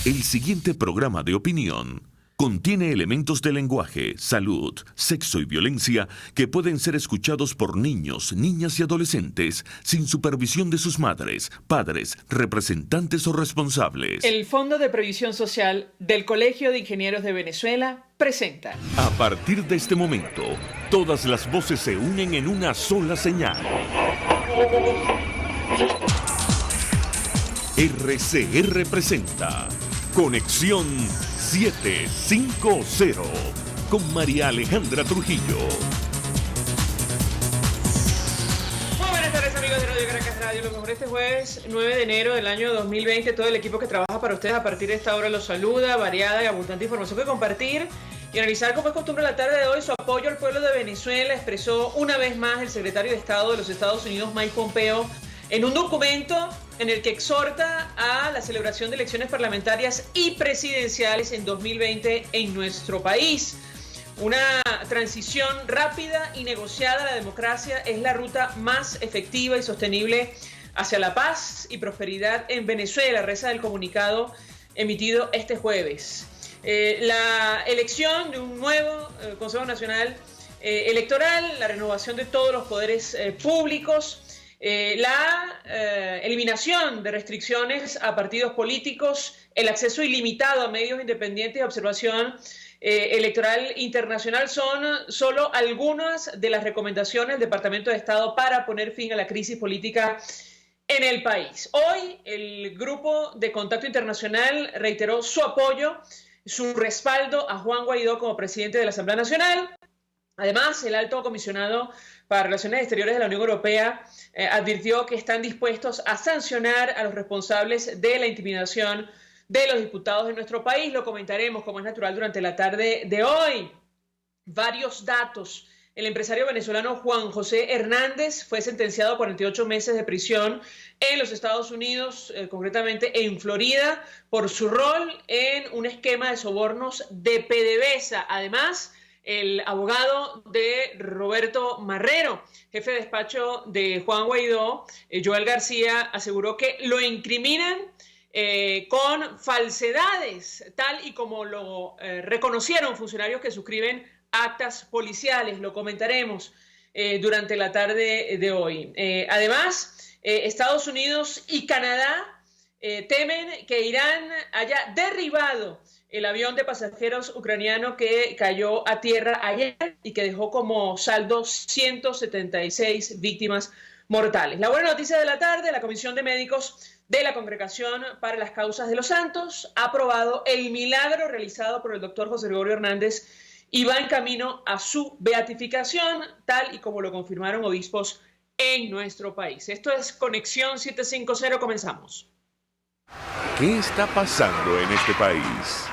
El siguiente programa de opinión contiene elementos de lenguaje, salud, sexo y violencia que pueden ser escuchados por niños, niñas y adolescentes sin supervisión de sus madres, padres, representantes o responsables. El Fondo de Previsión Social del Colegio de Ingenieros de Venezuela presenta. A partir de este momento, todas las voces se unen en una sola señal. RCR presenta Conexión 750 con María Alejandra Trujillo. Muy buenas tardes, amigos de Radio Caracas Radio. Lo mejor este jueves 9 de enero del año 2020. Todo el equipo que trabaja para ustedes a partir de esta hora los saluda. Variada y abundante información que compartir y analizar, como es costumbre la tarde de hoy. Su apoyo al pueblo de Venezuela expresó una vez más el secretario de Estado de los Estados Unidos, Mike Pompeo, en un documento en el que exhorta a la celebración de elecciones parlamentarias y presidenciales en 2020 en nuestro país. Una transición rápida y negociada a la democracia es la ruta más efectiva y sostenible hacia la paz y prosperidad en Venezuela, reza el comunicado emitido este jueves. La elección de un nuevo Consejo Nacional Electoral, la renovación de todos los poderes públicos, la eliminación de restricciones a partidos políticos, el acceso ilimitado a medios independientes de observación electoral internacional son solo algunas de las recomendaciones del Departamento de Estado para poner fin a la crisis política en el país. Hoy el Grupo de Contacto Internacional reiteró su apoyo, su respaldo a Juan Guaidó como presidente de la Asamblea Nacional. Además, el alto comisionado para Relaciones Exteriores de la Unión Europea advirtió que están dispuestos a sancionar a los responsables de la intimidación de los diputados de nuestro país. Lo comentaremos, como es natural, durante la tarde de hoy. Varios datos. El empresario venezolano Juan José Hernández fue sentenciado a 48 meses de prisión en los Estados Unidos, concretamente en Florida, por su rol en un esquema de sobornos de PDVSA. Además, el abogado de Roberto Marrero, jefe de despacho de Juan Guaidó, Joel García, aseguró que lo incriminan con falsedades, tal y como lo reconocieron funcionarios que suscriben actas policiales. Lo comentaremos durante la tarde de hoy. Además, Estados Unidos y Canadá temen que Irán haya derribado el avión de pasajeros ucraniano que cayó a tierra ayer y que dejó como saldo 176 víctimas mortales. La buena noticia de la tarde: la Comisión de Médicos de la Congregación para las Causas de los Santos ha aprobado el milagro realizado por el doctor José Gregorio Hernández y va en camino a su beatificación, tal y como lo confirmaron obispos en nuestro país. Esto es Conexión 750, comenzamos. ¿Qué está pasando en este país?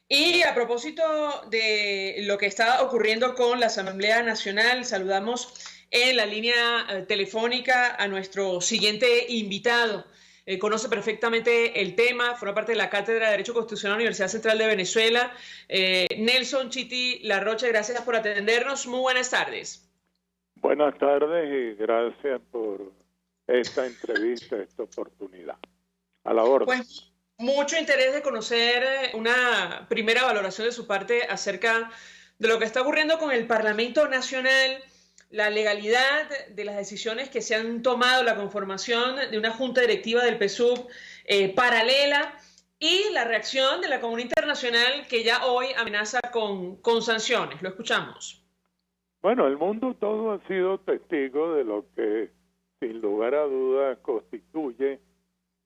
Y a propósito de lo que está ocurriendo con la Asamblea Nacional, saludamos en la línea telefónica a nuestro siguiente invitado. Conoce perfectamente el tema, forma parte de la Cátedra de Derecho Constitucional de la Universidad Central de Venezuela. Nelson Chiti Larrocha, gracias por atendernos. Muy buenas tardes. Buenas tardes y gracias por esta entrevista, esta oportunidad. A la orden. Pues mucho interés de conocer una primera valoración de su parte acerca de lo que está ocurriendo con el Parlamento Nacional, la legalidad de las decisiones que se han tomado, la conformación de una junta directiva del PSUV paralela y la reacción de la comunidad internacional que ya hoy amenaza con sanciones. Lo escuchamos. Bueno, el mundo todo ha sido testigo de lo que, sin lugar a dudas, constituye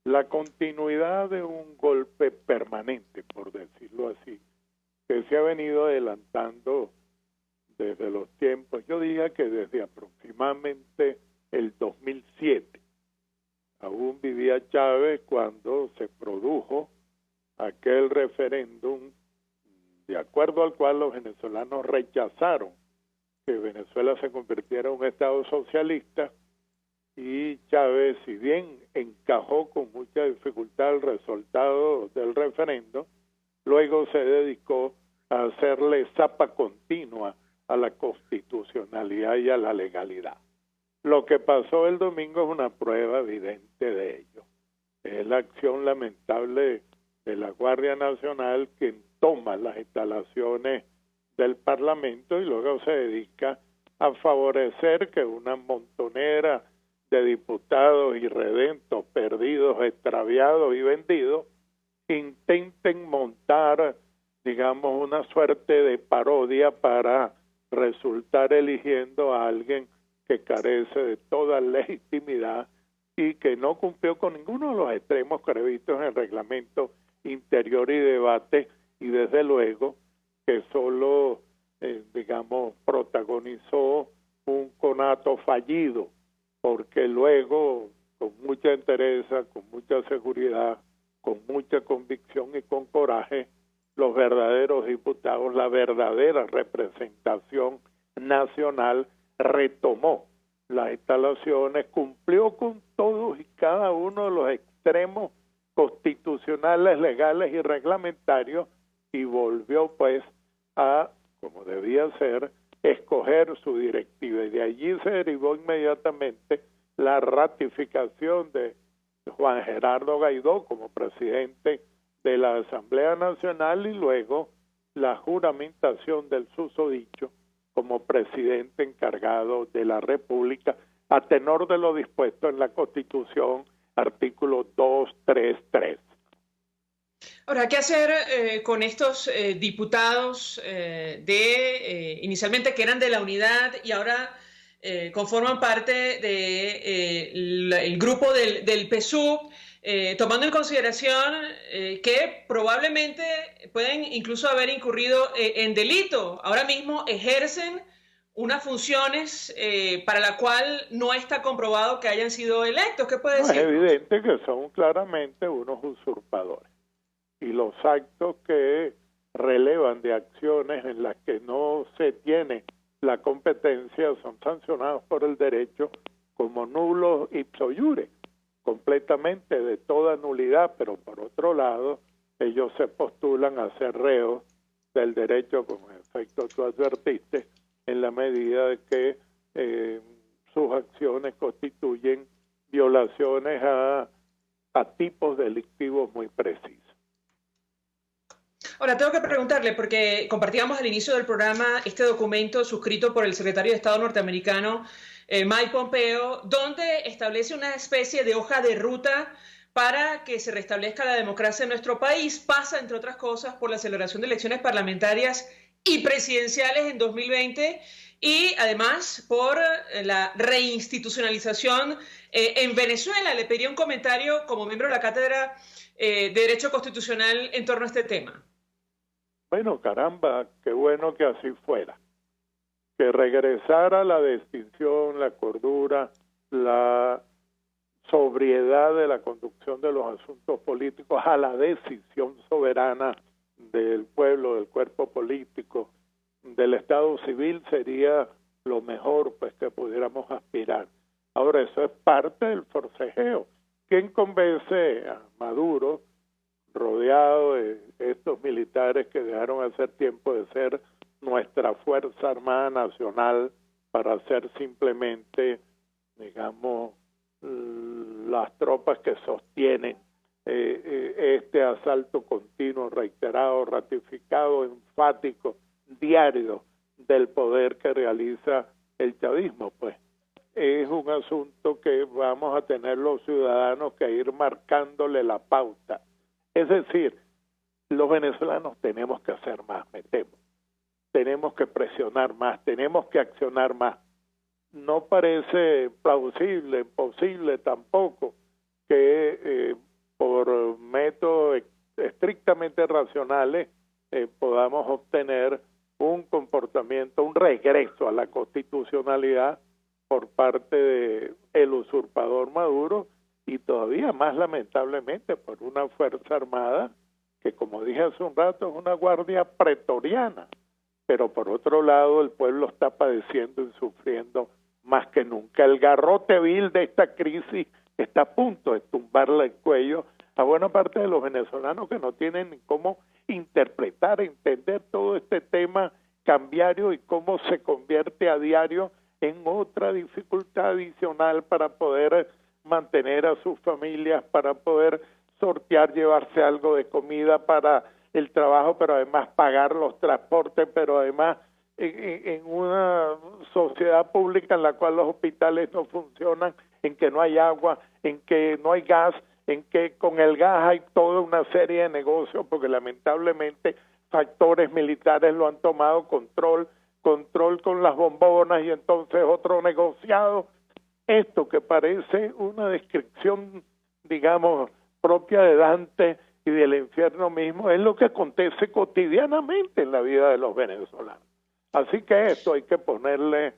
la continuidad de un golpe permanente, por decirlo así, que se ha venido adelantando desde los tiempos, yo diría que desde aproximadamente el 2007. Aún vivía Chávez cuando se produjo aquel referéndum de acuerdo al cual los venezolanos rechazaron que Venezuela se convirtiera en un Estado socialista, y Chávez, si bien encajó con mucha dificultad el resultado del referéndum, luego se dedicó a hacerle zapa continua a la constitucionalidad y a la legalidad. Lo que pasó el domingo es una prueba evidente de ello. Es la acción lamentable de la Guardia Nacional, quien toma las instalaciones del Parlamento y luego se dedica a favorecer que una montonera de diputados irredentos, perdidos, extraviados y vendidos intenten montar, digamos, una suerte de parodia para resultar eligiendo a alguien que carece de toda legitimidad y que no cumplió con ninguno de los extremos previstos en el reglamento interior y debate, y desde luego que solo, digamos, protagonizó un conato fallido, porque luego, con mucha entereza, con mucha seguridad, con mucha convicción y con coraje, los verdaderos diputados, la verdadera representación nacional, retomó las instalaciones, cumplió con todos y cada uno de los extremos constitucionales, legales y reglamentarios, y volvió pues a, como debía ser, escoger su directiva, y de allí se derivó inmediatamente la ratificación de Juan Gerardo Guaidó como presidente de la Asamblea Nacional y luego la juramentación del susodicho como presidente encargado de la República a tenor de lo dispuesto en la Constitución, artículo 233. Ahora, ¿qué hacer con estos diputados inicialmente que eran de la unidad y ahora conforman parte del grupo del PSUV, tomando en consideración que probablemente pueden incluso haber incurrido en delito? Ahora mismo ejercen unas funciones para la cual no está comprobado que hayan sido electos. ¿Qué puede decir? Es evidente que son claramente unos usurpadores. Y los actos que relevan de acciones en las que no se tiene la competencia son sancionados por el derecho como nulos ipso iure, completamente de toda nulidad, pero por otro lado ellos se postulan a ser reos del derecho, como en efecto tú advertiste, en la medida de que sus acciones constituyen violaciones a tipos delictivos muy precisos. Ahora, tengo que preguntarle, porque compartíamos al inicio del programa este documento suscrito por el secretario de Estado norteamericano, Mike Pompeo, donde establece una especie de hoja de ruta para que se restablezca la democracia en nuestro país. Pasa, entre otras cosas, por la celebración de elecciones parlamentarias y presidenciales en 2020 y además por la reinstitucionalización en Venezuela. Le pediría un comentario como miembro de la Cátedra de Derecho Constitucional en torno a este tema. Bueno, caramba, qué bueno que así fuera. Que regresara la distinción, la cordura, la sobriedad de la conducción de los asuntos políticos a la decisión soberana del pueblo, del cuerpo político, del Estado civil sería lo mejor pues que pudiéramos aspirar. Ahora, eso es parte del forcejeo. ¿Quién convence a Maduro, rodeado de estos militares que dejaron hace tiempo de ser nuestra Fuerza Armada Nacional para ser simplemente, digamos, las tropas que sostienen este asalto continuo, reiterado, ratificado, enfático, diario del poder que realiza el chavismo? Pues es un asunto que vamos a tener los ciudadanos que ir marcándole la pauta. Es decir, los venezolanos tenemos que hacer más, me temo. Tenemos que presionar más, tenemos que accionar más. No parece plausible, posible tampoco que por métodos estrictamente racionales podamos obtener un comportamiento, un regreso a la constitucionalidad por parte del usurpador Maduro, y todavía más lamentablemente por una Fuerza Armada que, como dije hace un rato, es una guardia pretoriana, pero por otro lado el pueblo está padeciendo y sufriendo más que nunca. El garrote vil de esta crisis está a punto de tumbarle el cuello a buena parte de los venezolanos que no tienen ni cómo interpretar, entender todo este tema cambiario y cómo se convierte a diario en otra dificultad adicional para poder mantener a sus familias, para poder sortear, llevarse algo de comida para el trabajo, pero además pagar los transportes, pero además en una sociedad pública en la cual los hospitales no funcionan, en que no hay agua, en que no hay gas, en que con el gas hay toda una serie de negocios, porque lamentablemente factores militares lo han tomado control con las bombonas y entonces otro negociado. Esto que parece una descripción, digamos, propia de Dante y del infierno mismo, es lo que acontece cotidianamente en la vida de los venezolanos. Así que esto hay que ponerle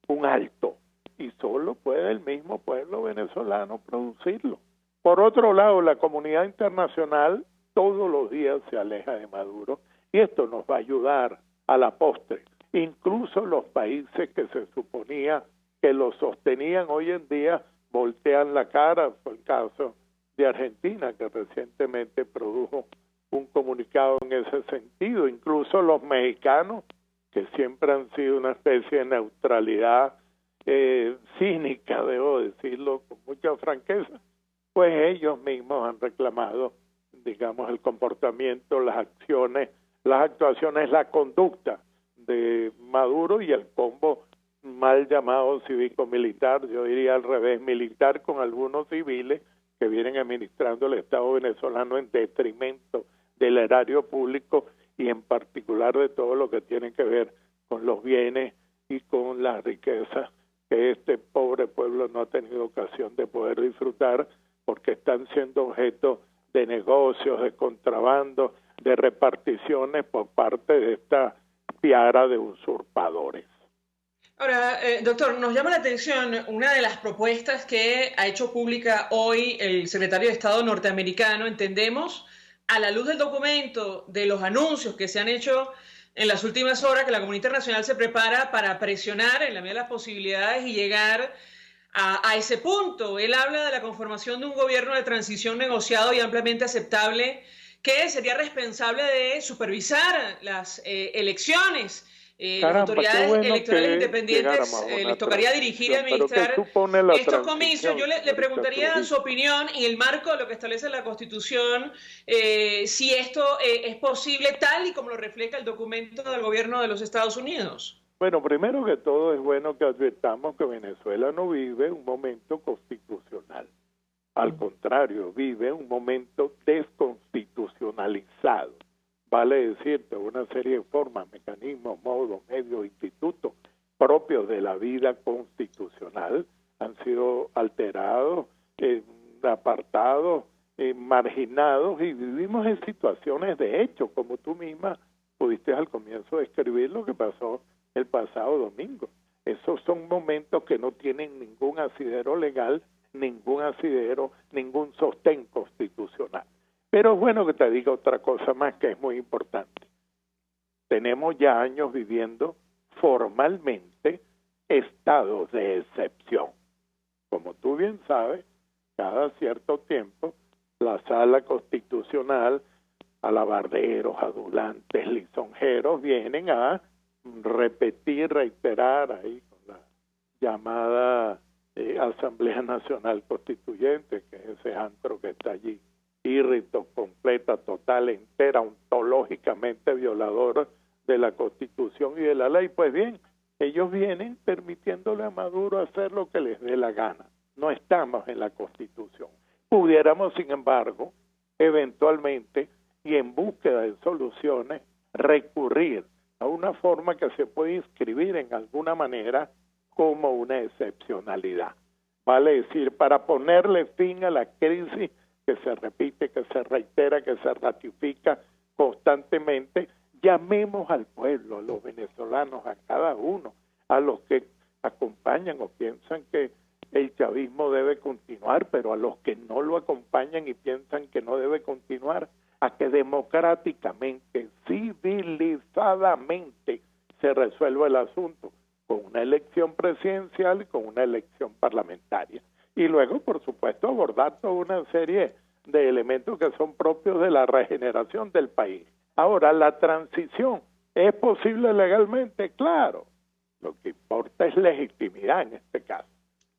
un alto, y solo puede el mismo pueblo venezolano producirlo. Por otro lado, la comunidad internacional todos los días se aleja de Maduro, y esto nos va a ayudar a la postre. Incluso los países que se suponía que lo sostenían hoy en día voltean la cara. Fue el caso de Argentina, que recientemente produjo un comunicado en ese sentido. Incluso los mexicanos, que siempre han sido una especie de neutralidad cínica, debo decirlo con mucha franqueza, pues ellos mismos han reclamado, digamos, el comportamiento, las acciones, las actuaciones, la conducta de Maduro y el combo mal llamado cívico-militar, yo diría al revés, militar, con algunos civiles que vienen administrando el Estado venezolano en detrimento del erario público y en particular de todo lo que tiene que ver con los bienes y con las riquezas que este pobre pueblo no ha tenido ocasión de poder disfrutar, porque están siendo objeto de negocios, de contrabando, de reparticiones por parte de esta piara de usurpadores. Ahora, doctor, nos llama la atención una de las propuestas que ha hecho pública hoy el secretario de Estado norteamericano. Entendemos, a la luz del documento, de los anuncios que se han hecho en las últimas horas, que la comunidad internacional se prepara para presionar en la medida de las posibilidades y llegar a ese punto. Él habla de la conformación de un gobierno de transición negociado y ampliamente aceptable, que sería responsable de supervisar las elecciones. Las autoridades electorales independientes les tocaría dirigir y administrar estos comicios. Yo le preguntaría su opinión en el marco de lo que establece la Constitución, si esto es posible tal y como lo refleja el documento del gobierno de los Estados Unidos. Bueno, primero que todo es bueno que advirtamos que Venezuela no vive un momento constitucional. Al contrario, vive un momento desconstitucionalizado. Vale decirte, una serie de formas, mecanismos, modos, medios, institutos propios de la vida constitucional han sido alterados, apartados, marginados, y vivimos en situaciones de hecho, como tú misma pudiste al comienzo describir lo que pasó el pasado domingo. Esos son momentos que no tienen ningún asidero legal, ningún asidero, ningún sostén constitucional. Pero es bueno que te diga otra cosa más que es muy importante. Tenemos ya años viviendo formalmente estados de excepción. Como tú bien sabes, cada cierto tiempo la Sala Constitucional, alabarderos, adulantes, lisonjeros, vienen a repetir, reiterar ahí con la llamada Asamblea Nacional Constituyente, que es ese antro que está allí, írrito, completa, total, entera, ontológicamente violador de la Constitución y de la ley. Pues bien, ellos vienen permitiéndole a Maduro hacer lo que les dé la gana. No estamos en la Constitución. Pudiéramos, sin embargo, eventualmente y en búsqueda de soluciones, recurrir a una forma que se puede inscribir en alguna manera como una excepcionalidad. Vale decir, para ponerle fin a la crisis que se repite, que se reitera, que se ratifica constantemente, llamemos al pueblo, a los venezolanos, a cada uno, a los que acompañan o piensan que el chavismo debe continuar, pero a los que no lo acompañan y piensan que no debe continuar, a que democráticamente, civilizadamente se resuelva el asunto, con una elección presidencial y con una elección parlamentaria. Y luego, por supuesto, abordar toda una serie de elementos que son propios de la regeneración del país. Ahora, la transición, ¿es posible legalmente? Claro. Lo que importa es legitimidad en este caso.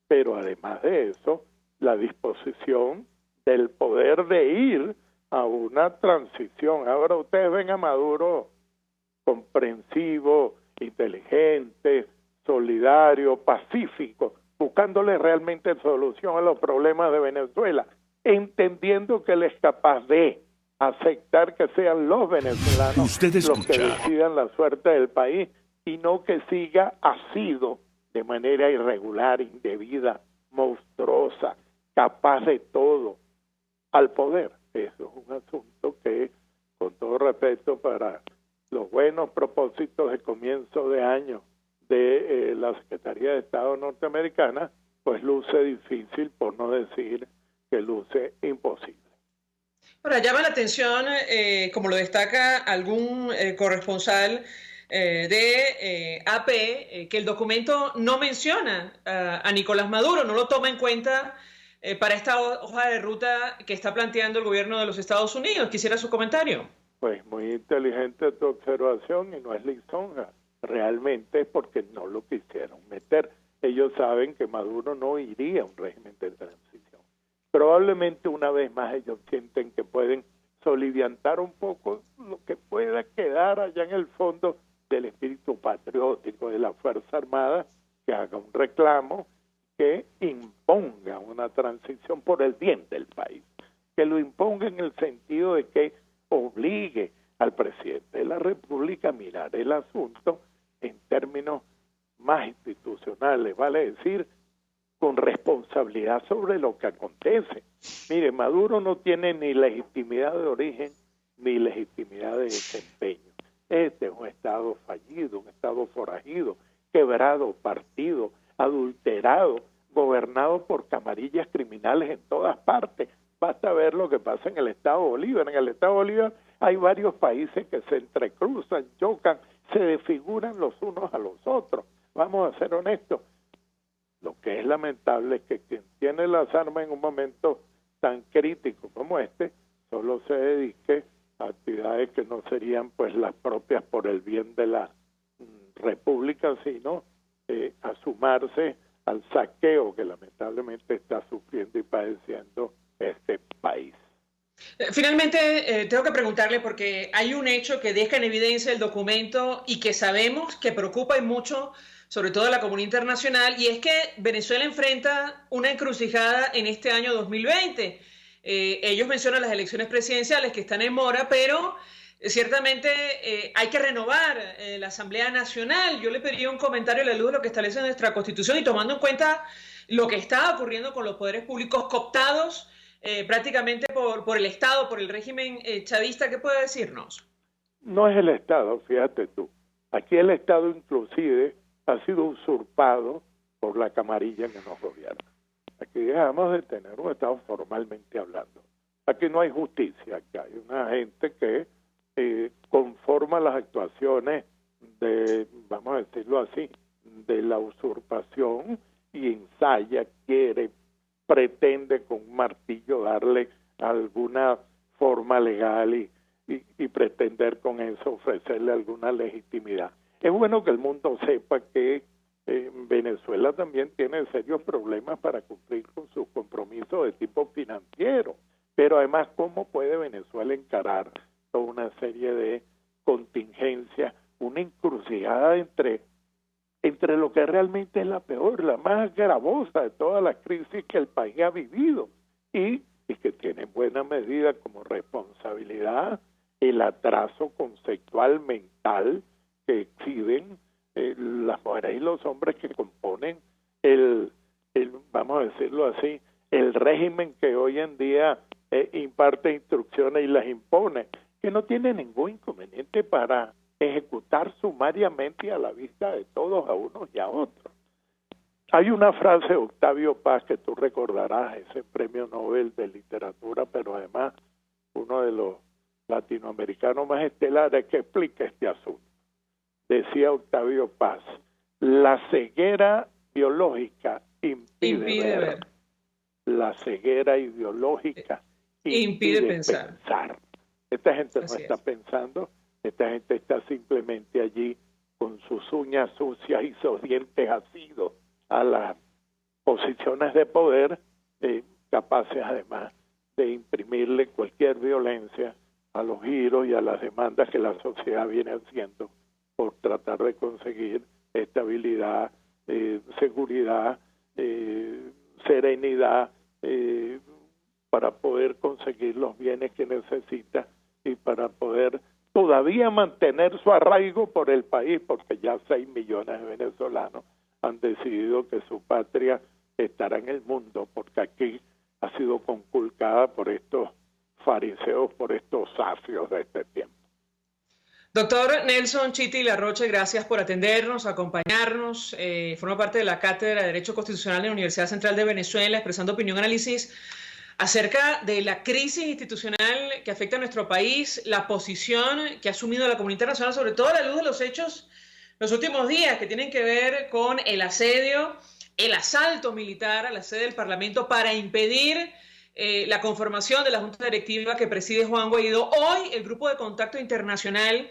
Pero además de eso, la disposición del poder de ir a una transición. Ahora ustedes ven a Maduro comprensivo, inteligente, solidario, pacífico, buscándole realmente solución a los problemas de Venezuela, entendiendo que él es capaz de aceptar que sean los venezolanos los que decidan la suerte del país y no que siga asido de manera irregular, indebida, monstruosa, capaz de todo al poder. Eso es un asunto que, con todo respeto para los buenos propósitos de comienzo de año de la Secretaría de Estado norteamericana, pues luce difícil, por no decir que luce imposible. Ahora, llama la atención, como lo destaca algún corresponsal de AP, que el documento no menciona a Nicolás Maduro, no lo toma en cuenta para esta hoja de ruta que está planteando el gobierno de los Estados Unidos. Quisiera su comentario. Pues muy inteligente tu observación y no es lisonja. Realmente es porque no lo quisieron meter. Ellos saben que Maduro no iría a un régimen de transición. Probablemente una vez más ellos sienten que pueden soliviantar un poco lo que pueda quedar allá en el fondo del espíritu patriótico de la Fuerza Armada, que haga un reclamo, que imponga una transición por el bien del país, que lo imponga en el sentido de que obligue al presidente de la República a mirar el asunto en términos más institucionales, vale decir, con responsabilidad sobre lo que acontece. Mire, Maduro no tiene ni legitimidad de origen ni legitimidad de desempeño. Este es un Estado fallido, un Estado forajido, quebrado, partido, adulterado, gobernado por camarillas criminales en todas partes. Basta ver lo que pasa en el Estado Bolívar. En el Estado Bolívar hay varios países que se entrecruzan, chocan, se desfiguran los unos a los otros. Vamos a ser honestos. Lo que es lamentable es que quien tiene las armas en un momento tan crítico como este, solo se dedique a actividades que no serían pues las propias por el bien de la República, sino a sumarse al saqueo que lamentablemente está sufriendo y padeciendo este país. Finalmente, tengo que preguntarle porque hay un hecho que deja en evidencia el documento y que sabemos que preocupa y mucho, sobre todo a la comunidad internacional, y es que Venezuela enfrenta una encrucijada en este año 2020. Ellos mencionan las elecciones presidenciales que están en mora, pero ciertamente hay que renovar la Asamblea Nacional. Yo le pediría un comentario a la luz de lo que establece nuestra Constitución y tomando en cuenta lo que está ocurriendo con los poderes públicos cooptados prácticamente por el Estado, por el régimen chavista. ¿Qué puede decirnos? No es el Estado, fíjate tú. Aquí el Estado inclusive ha sido usurpado por la camarilla que nos gobierna. Aquí dejamos de tener un Estado formalmente hablando. Aquí no hay justicia, aquí hay una gente que conforma las actuaciones de, vamos a decirlo así, de la usurpación y ensaya, quiere, pretende con un martillo darle alguna forma legal y pretender con eso ofrecerle alguna legitimidad. Es bueno que el mundo sepa que Venezuela también tiene serios problemas para cumplir con sus compromisos de tipo financiero, pero además, ¿cómo puede Venezuela encarar toda una serie de contingencias, una encrucijada entre lo que realmente es la peor, la más gravosa de todas las crisis que el país ha vivido y que tiene en buena medida como responsabilidad el atraso conceptual mental que exhiben las mujeres y los hombres que componen el vamos a decirlo así, el régimen que hoy en día imparte instrucciones y las impone, que no tiene ningún inconveniente para ejecutar sumariamente y a la vista de todos, a unos y a otros. Hay una frase de Octavio Paz que tú recordarás, ese premio Nobel de literatura, pero además uno de los latinoamericanos más estelares que explica este asunto. Decía Octavio Paz, la ceguera biológica impide ver. La ceguera ideológica impide pensar. Esta gente no está pensando, esta gente está simplemente allí con sus uñas sucias y sus dientes asidos a las posiciones de poder capaces además de imprimirle cualquier violencia a los giros y a las demandas que la sociedad viene haciendo por tratar de conseguir estabilidad, seguridad, serenidad, para poder conseguir los bienes que necesita y para poder todavía mantener su arraigo por el país, porque ya 6 millones de venezolanos han decidido que su patria estará en el mundo, porque aquí ha sido conculcada por estos fariseos, por estos sacios de este tiempo. Doctor Nelson Chiti Larroche, gracias por atendernos, acompañarnos. Forma parte de la Cátedra de Derecho Constitucional de la Universidad Central de Venezuela, expresando opinión y análisis acerca de la crisis institucional que afecta a nuestro país, la posición que ha asumido la comunidad internacional, sobre todo a la luz de los hechos los últimos días, que tienen que ver con el asedio, el asalto militar a la sede del Parlamento para impedir la conformación de la Junta Directiva que preside Juan Guaidó. Hoy el Grupo de Contacto Internacional,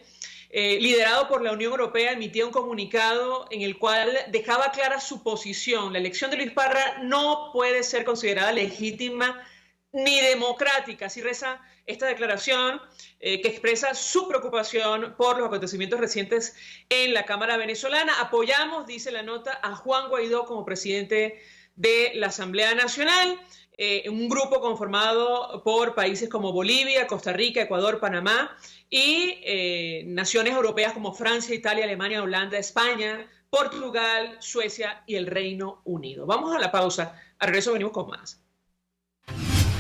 liderado por la Unión Europea, emitía un comunicado en el cual dejaba clara su posición. La elección de Luis Parra no puede ser considerada legítima ni democrática. Así reza esta declaración que expresa su preocupación por los acontecimientos recientes en la Cámara venezolana. Apoyamos, dice la nota, a Juan Guaidó como presidente de la Asamblea Nacional, un grupo conformado por países como Bolivia, Costa Rica, Ecuador, Panamá y naciones europeas como Francia, Italia, Alemania, Holanda, España, Portugal, Suecia y el Reino Unido. Vamos a la pausa. Al regreso venimos con más.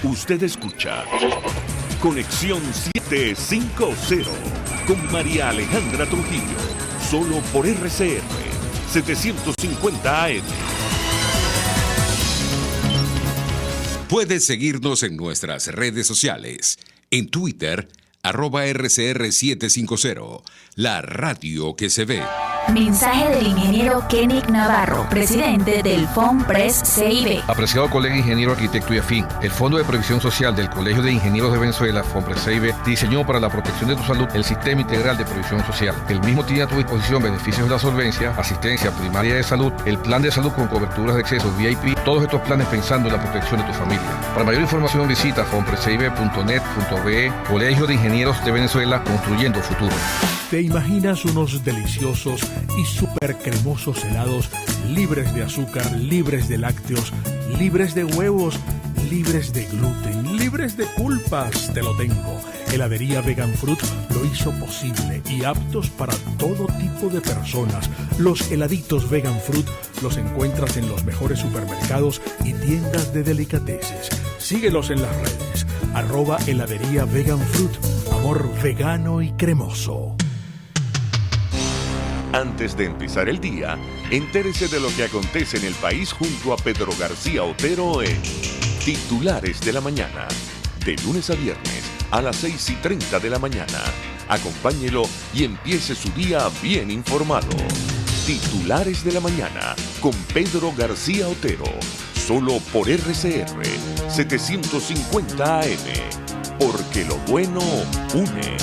Usted escucha Conexión 750 con María Alejandra Trujillo, solo por RCR 750 AM. Puedes seguirnos en nuestras redes sociales. En Twitter, @RCR750, la radio que se ve. Mensaje del ingeniero Kenick Navarro, presidente del FONPRES CIB. Apreciado colega ingeniero, arquitecto y afín, el Fondo de Previsión Social del Colegio de Ingenieros de Venezuela, FONPRES CIB, diseñó para la protección de tu salud el Sistema Integral de Previsión Social. El mismo tiene a tu disposición beneficios de la solvencia, asistencia primaria de salud, el plan de salud con coberturas de acceso VIP, todos estos planes pensando en la protección de tu familia. Para mayor información visita fonprescib.net.be, Colegio de Ingenieros de Venezuela, construyendo futuro. ¿Te imaginas unos deliciosos y súper cremosos helados libres de azúcar, libres de lácteos, libres de huevos, libres de gluten, libres de pulpas? Te lo tengo. Heladería Vegan Fruit lo hizo posible y aptos para todo tipo de personas. Los heladitos Vegan Fruit los encuentras en los mejores supermercados y tiendas de delicateces. Síguelos en las redes. @heladería Vegan Fruit. Amor vegano y cremoso. Antes de empezar el día, entérese de lo que acontece en el país junto a Pedro García Otero en Titulares de la Mañana. De lunes a viernes a las 6:30 de la mañana. Acompáñelo y empiece su día bien informado. Titulares de la Mañana con Pedro García Otero. Solo por RCR 750 AM. Porque lo bueno une.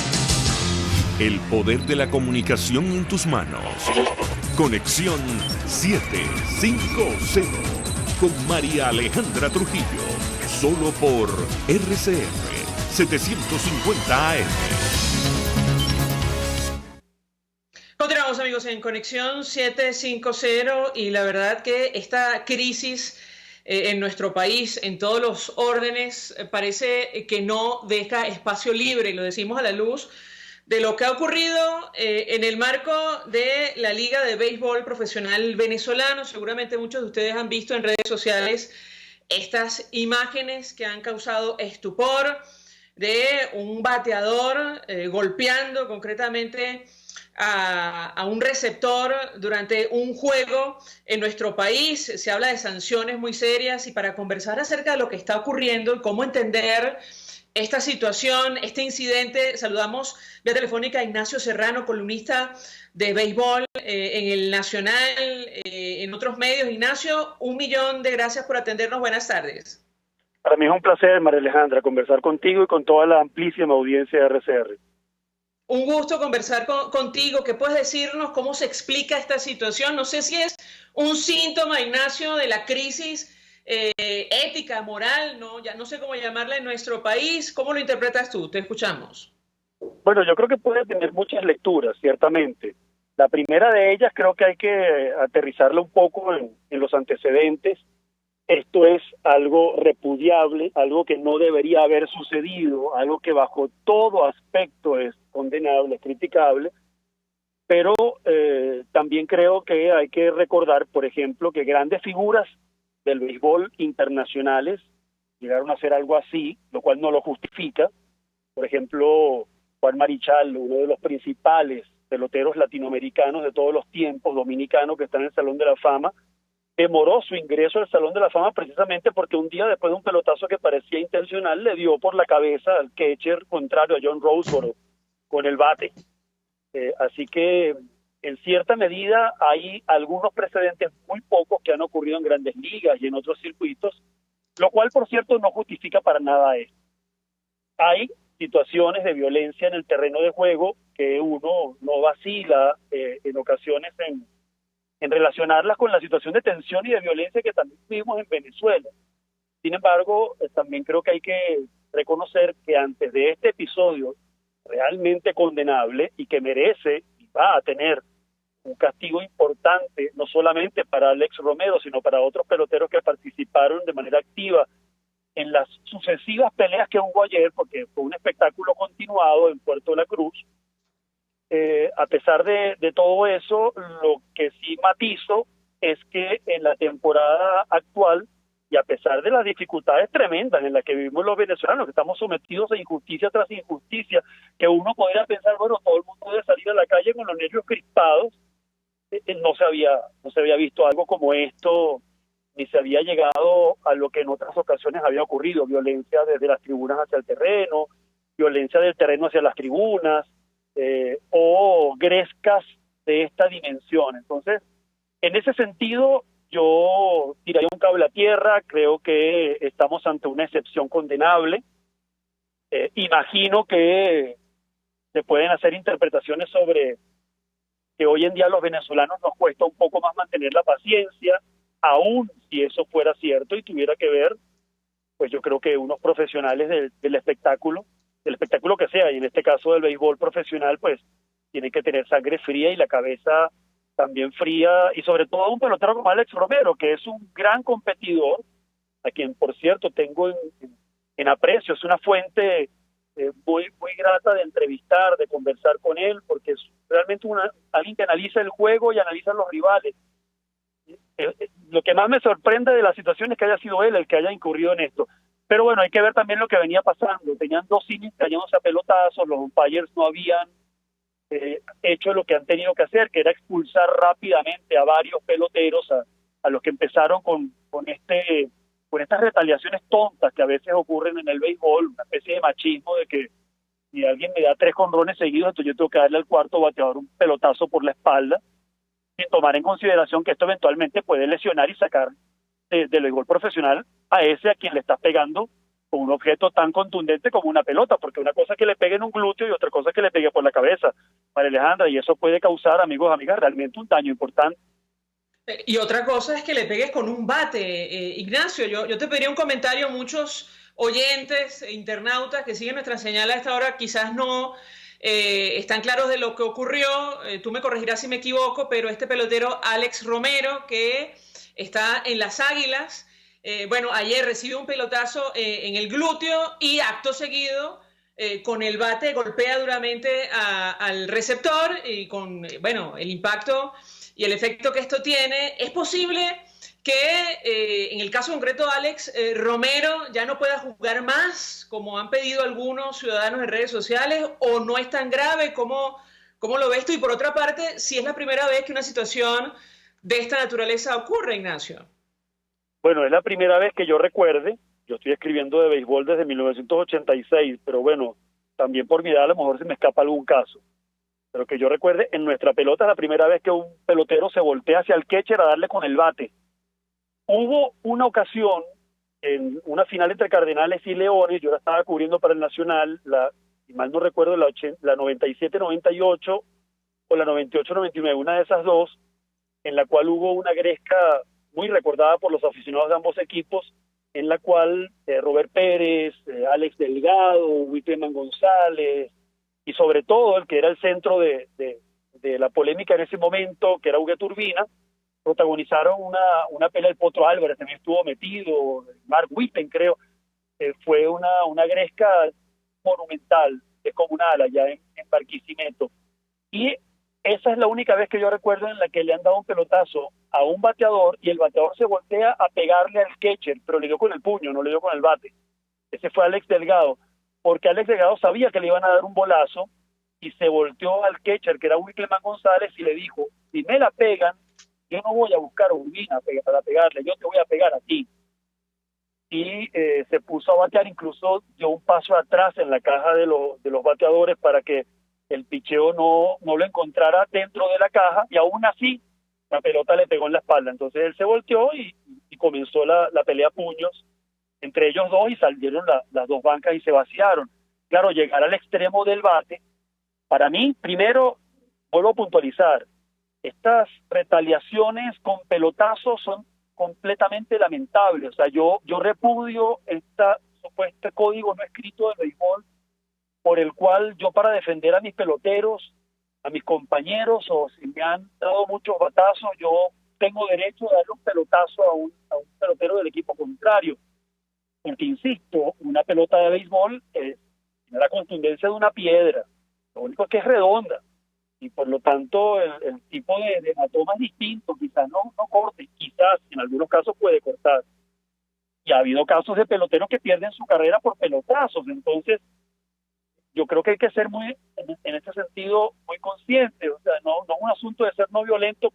El poder de la comunicación en tus manos. Conexión 750 con María Alejandra Trujillo. Solo por RCR 750 AM. Continuamos, amigos, en Conexión 750 y la verdad que esta crisis en nuestro país, en todos los órdenes, parece que no deja espacio libre, y lo decimos a la luz de lo que ha ocurrido en el marco de la Liga de Béisbol Profesional Venezolano. Seguramente muchos de ustedes han visto en redes sociales estas imágenes que han causado estupor de un bateador golpeando concretamente a un receptor durante un juego en nuestro país. Se habla de sanciones muy serias, y para conversar acerca de lo que está ocurriendo y cómo entender esta situación, este incidente, saludamos vía telefónica a Ignacio Serrano, columnista de béisbol en el Nacional, en otros medios. Ignacio, 1.000.000 de gracias por atendernos. Buenas tardes. Para mí es un placer, María Alejandra, conversar contigo y con toda la amplísima audiencia de RCR. Un gusto conversar contigo. ¿Qué puedes decirnos? ¿Cómo se explica esta situación? No sé si es un síntoma, Ignacio, de la crisis ética, moral, ¿no? Ya no sé cómo llamarla en nuestro país. ¿Cómo lo interpretas tú? Te escuchamos. Bueno, yo creo que puede tener muchas lecturas, ciertamente. La primera de ellas creo que hay que aterrizarla un poco en los antecedentes. Esto es algo repudiable, algo que no debería haber sucedido, algo que bajo todo aspecto es condenable, es criticable, pero también creo que hay que recordar, por ejemplo, que grandes figuras del béisbol internacionales llegaron a hacer algo así, lo cual no lo justifica. Por ejemplo, Juan Marichal, uno de los principales peloteros latinoamericanos de todos los tiempos, dominicano, que está en el Salón de la Fama, demoró su ingreso al Salón de la Fama precisamente porque un día, después de un pelotazo que parecía intencional, le dio por la cabeza al catcher contrario, a John Roseboro, con el bate. Así que, en cierta medida, hay algunos precedentes muy pocos que han ocurrido en grandes ligas y en otros circuitos, lo cual, por cierto, no justifica para nada esto. Hay situaciones de violencia en el terreno de juego que uno no vacila en ocasiones en relacionarlas con la situación de tensión y de violencia que también vivimos en Venezuela. Sin embargo, también creo que hay que reconocer que antes de este episodio realmente condenable y que merece y va a tener un castigo importante, no solamente para Alex Romero, sino para otros peloteros que participaron de manera activa en las sucesivas peleas que hubo ayer, porque fue un espectáculo continuado en Puerto La Cruz. A pesar de todo eso, lo que sí matizo es que en la temporada actual, y a pesar de las dificultades tremendas en las que vivimos los venezolanos, que estamos sometidos a injusticia tras injusticia, que uno podría pensar, bueno, todo el mundo debe salir a la calle con los nervios crispados, no se había visto algo como esto, ni se había llegado a lo que en otras ocasiones había ocurrido: violencia desde las tribunas hacia el terreno, violencia del terreno hacia las tribunas, o grescas de esta dimensión. Entonces, en ese sentido, yo tiraría un cable a tierra. Creo que estamos ante una excepción condenable. Imagino que se pueden hacer interpretaciones sobre que hoy en día a los venezolanos nos cuesta un poco más mantener la paciencia, aún si eso fuera cierto y tuviera que ver, pues yo creo que unos profesionales del espectáculo que sea, y en este caso del béisbol profesional, pues tienen que tener sangre fría y la cabeza también fría, y sobre todo un pelotero como Alex Romero, que es un gran competidor, a quien por cierto tengo en aprecio. Es una fuente muy grata de entrevistar, de conversar con él, porque es realmente alguien que analiza el juego y analiza a los rivales. Lo que más me sorprende de la situación es que haya sido él el que haya incurrido en esto. Pero bueno, hay que ver también lo que venía pasando. Tenían 2 innings cayéndose a pelotazos, los umpires no habían hecho lo que han tenido que hacer, que era expulsar rápidamente a varios peloteros, a los que empezaron con estas retaliaciones tontas que a veces ocurren en el béisbol, una especie de machismo de que si alguien me da 3 jonrones seguidos, entonces yo tengo que darle al cuarto bateador un pelotazo por la espalda, sin tomar en consideración que esto eventualmente puede lesionar y sacar del béisbol profesional a ese a quien le estás pegando con un objeto tan contundente como una pelota, porque una cosa es que le pegue en un glúteo y otra cosa es que le pegue por la cabeza, María Alejandra, y eso puede causar, amigos, amigas, realmente un daño importante. Y otra cosa es que le pegues con un bate. Ignacio, yo te pediría un comentario. Muchos oyentes, internautas que siguen nuestra señal a esta hora quizás no están claros de lo que ocurrió. Tú me corregirás si me equivoco, pero este pelotero Alex Romero, que está en las Águilas, ayer recibe un pelotazo en el glúteo y acto seguido con el bate golpea duramente al receptor y con el impacto y el efecto que esto tiene. ¿Es posible que en el caso concreto de Alex Romero ya no pueda jugar más, como han pedido algunos ciudadanos en redes sociales, o no es tan grave? ¿Cómo lo ves tú? Y por otra parte, si es la primera vez que una situación de esta naturaleza ocurre, Ignacio. Bueno, es la primera vez que yo recuerde. Yo estoy escribiendo de béisbol desde 1986, pero bueno, también por mi edad a lo mejor se me escapa algún caso. Pero que yo recuerde, en nuestra pelota es la primera vez que un pelotero se voltea hacia el catcher a darle con el bate. Hubo una ocasión en una final entre Cardenales y Leones, yo la estaba cubriendo para el Nacional, si mal no recuerdo, la 97-98 o la 98-99, una de esas dos, en la cual hubo una gresca muy recordada por los aficionados de ambos equipos, en la cual Robert Pérez, Alex Delgado, Wickerman González y sobre todo el que era el centro de la polémica en ese momento, que era Huguet Urbina, protagonizaron una pelea. El Potro Álvarez también estuvo metido, Mark Witten creo. Fue una gresca monumental, descomunal allá en Barquisimeto. Y esa es la única vez que yo recuerdo en la que le han dado un pelotazo a un bateador y el bateador se voltea a pegarle al catcher, pero le dio con el puño, no le dio con el bate. Ese fue Alex Delgado, porque Alex Delgado sabía que le iban a dar un bolazo y se volteó al catcher, que era Wickerman González, y le dijo: si me la pegan, yo no voy a buscar a Urbina para pegarle, yo te voy a pegar a ti. Y se puso a batear, incluso dio un paso atrás en la caja de los bateadores para que el picheo no lo encontrara dentro de la caja, y aún así la pelota le pegó en la espalda. Entonces él se volteó y comenzó la pelea a puños entre ellos dos, y salieron las dos bancas y se vaciaron. Claro, llegar al extremo del bate, para mí, primero, vuelvo a puntualizar, estas retaliaciones con pelotazos son completamente lamentables. O sea, yo repudio este código no escrito del béisbol, por el cual yo, para defender a mis peloteros, a mis compañeros, o si me han dado muchos batazos, yo tengo derecho a darle un pelotazo a un pelotero del equipo contrario. Porque, insisto, una pelota de béisbol tiene la contundencia de una piedra, lo único es que es redonda, y por lo tanto el tipo de hematoma es distinto, quizás no corte, quizás en algunos casos puede cortar. Y ha habido casos de peloteros que pierden su carrera por pelotazos. Entonces yo creo que hay que ser muy, en ese sentido, muy consciente. O sea, no es un asunto de ser no violento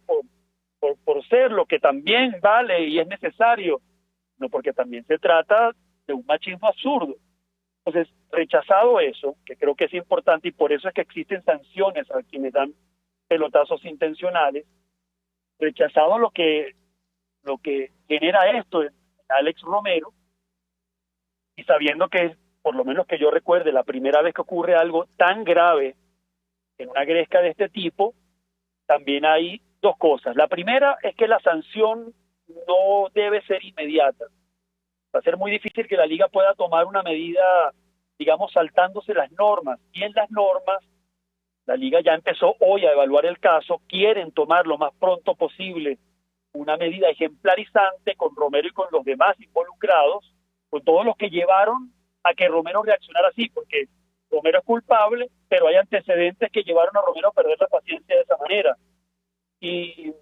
por ser, lo que también vale y es necesario, no, porque también se trata de un machismo absurdo. Entonces, rechazado eso, que creo que es importante, y por eso es que existen sanciones a quienes dan pelotazos intencionales, rechazado lo que genera esto en Alex Romero, y sabiendo que, por lo menos que yo recuerde, la primera vez que ocurre algo tan grave en una gresca de este tipo, también hay dos cosas. La primera es que la sanción no debe ser inmediata. Va a ser muy difícil que la liga pueda tomar una medida, digamos, saltándose las normas. Y en las normas, la liga ya empezó hoy a evaluar el caso, quieren tomar lo más pronto posible una medida ejemplarizante con Romero y con los demás involucrados, con todos los que llevaron a que Romero reaccionara así, porque Romero es culpable, pero hay antecedentes que llevaron a Romero a perder la paciencia de esa manera. Y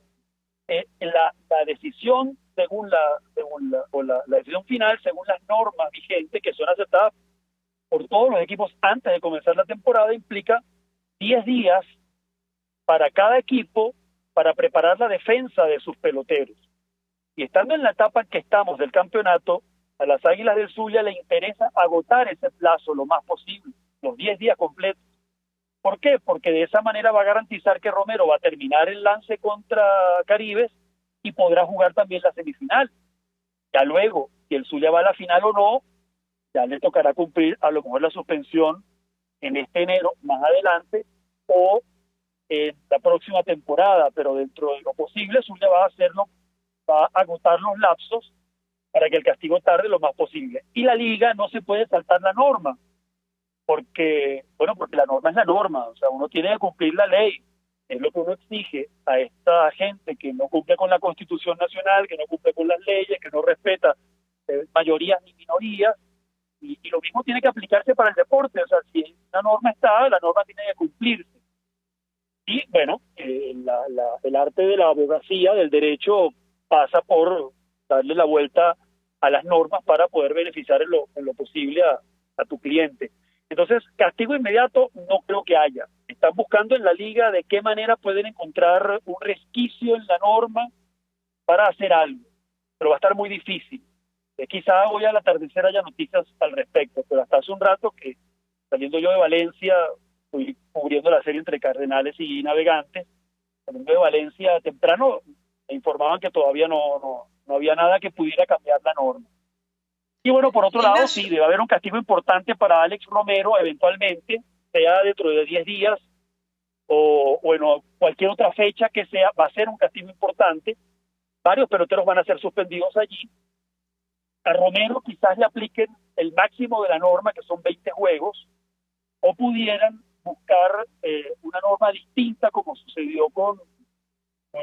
la decisión la decisión final, según las normas vigentes, que son aceptadas por todos los equipos antes de comenzar la temporada, implica 10 días para cada equipo para preparar la defensa de sus peloteros. Y estando en la etapa en que estamos del campeonato, a las Águilas del Zulia le interesa agotar ese plazo lo más posible, los 10 días completos. ¿Por qué? Porque de esa manera va a garantizar que Romero va a terminar el lance contra Caribes y podrá jugar también la semifinal. Ya luego, si el Zulia va a la final o no, ya le tocará cumplir a lo mejor la suspensión en este enero, más adelante, o en la próxima temporada, pero dentro de lo posible, Zulia va a agotar los lapsos para que el castigo tarde lo más posible. Y la liga no se puede saltar la norma, porque la norma es la norma, o sea, uno tiene que cumplir la ley, es lo que uno exige a esta gente que no cumple con la Constitución Nacional, que no cumple con las leyes, que no respeta mayorías ni minorías, y lo mismo tiene que aplicarse para el deporte. O sea, si una norma está, la norma tiene que cumplirse. Y bueno, el arte de la abogacía, del derecho, pasa por darle la vuelta a las normas para poder beneficiar en lo posible a tu cliente. Entonces, castigo inmediato no creo que haya. Están buscando en la liga de qué manera pueden encontrar un resquicio en la norma para hacer algo, pero va a estar muy difícil. Quizá hoy al atardecer haya noticias al respecto, pero hasta hace un rato que, saliendo yo de Valencia, estoy cubriendo la serie entre Cardenales y Navegantes, saliendo de Valencia temprano, me informaban que todavía no había nada que pudiera cambiar la norma. Y bueno, por otro lado, sí, debe haber un castigo importante para Alex Romero, eventualmente, sea dentro de 10 días, o bueno, cualquier otra fecha que sea, va a ser un castigo importante, varios peloteros van a ser suspendidos allí. A Romero quizás le apliquen el máximo de la norma, que son 20 juegos, o pudieran buscar una norma distinta, como sucedió con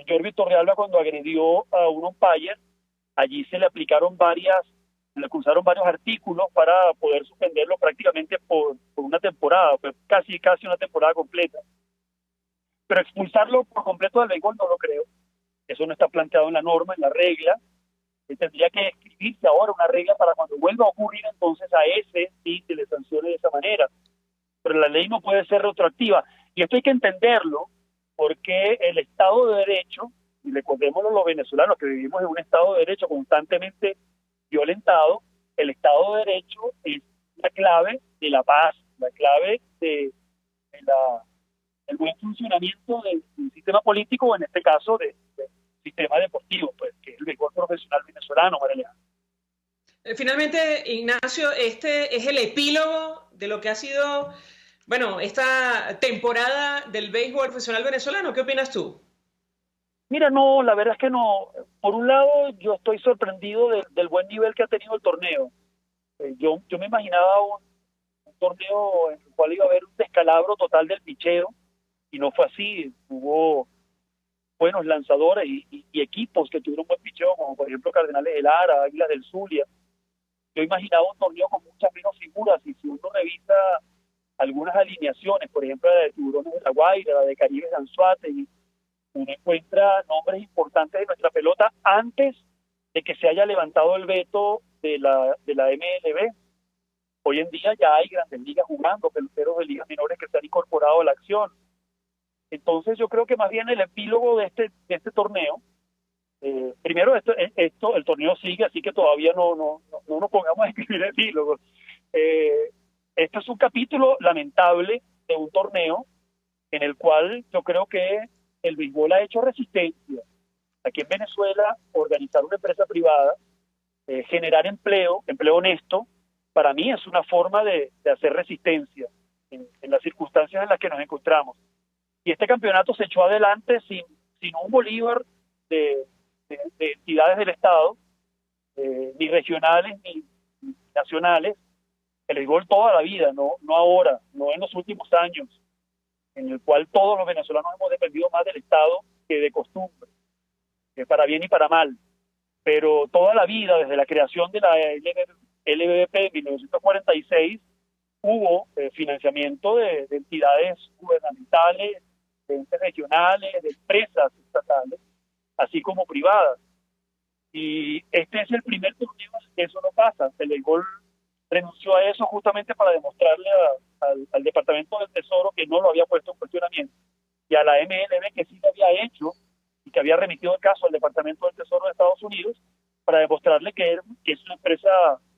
Jordi Torrealba cuando agredió a un umpire. Allí se le aplicaron le cruzaron varios artículos para poder suspenderlo prácticamente por una temporada, pues casi una temporada completa. Pero expulsarlo por completo del béisbol no lo creo. Eso no está planteado en la norma, en la regla. Tendría que escribirse ahora una regla para cuando vuelva a ocurrir, entonces a ese sí se le sancione de esa manera. Pero la ley no puede ser retroactiva. Y esto hay que entenderlo, porque el Estado de Derecho, y recordémoslo los venezolanos que vivimos en un Estado de Derecho constantemente violentado, el Estado de Derecho es la clave de la paz, la clave del buen funcionamiento del sistema político, o en este caso del sistema deportivo, pues, que es el béisbol profesional venezolano, María. Finalmente, Ignacio, este es el epílogo de lo que ha sido, bueno, esta temporada del béisbol profesional venezolano. ¿Qué opinas tú? Mira, no, la verdad es que no. Por un lado, yo estoy sorprendido del buen nivel que ha tenido el torneo. Yo me imaginaba un torneo en el cual iba a haber un descalabro total del picheo, y no fue así. Hubo buenos lanzadores y equipos que tuvieron buen picheo, como por ejemplo Cardenales de Lara, Águilas del Zulia. Yo imaginaba un torneo con muchas menos figuras, y si uno revisa algunas alineaciones, por ejemplo la de Tiburones de La Guaira, la de Caribe de Anzoátegui, uno encuentra nombres importantes de nuestra pelota antes de que se haya levantado el veto de la MLB. Hoy en día ya hay grandes ligas jugando, peloteros de ligas menores que se han incorporado a la acción. Entonces yo creo que más bien el epílogo de este torneo, primero el torneo sigue, así que todavía no nos pongamos a escribir epílogos. Este es un capítulo lamentable de un torneo en el cual yo creo que el béisbol ha hecho resistencia. Aquí en Venezuela, organizar una empresa privada, generar empleo honesto, para mí es una forma de hacer resistencia en las circunstancias en las que nos encontramos. Y este campeonato se echó adelante sin un bolívar de entidades del Estado, ni regionales ni nacionales. El béisbol toda la vida, no ahora, no en los últimos años, en el cual todos los venezolanos hemos dependido más del Estado que de costumbre, para bien y para mal. Pero toda la vida, desde la creación de la LBP en 1946, hubo financiamiento de entidades gubernamentales, de entes regionales, de empresas estatales, así como privadas. Y este es el primer torneo que eso no pasa. El béisbol renunció a eso justamente para demostrarle al Departamento del Tesoro que no lo había puesto en cuestionamiento, y a la MLB que sí lo había hecho y que había remitido el caso al Departamento del Tesoro de Estados Unidos para demostrarle que es una empresa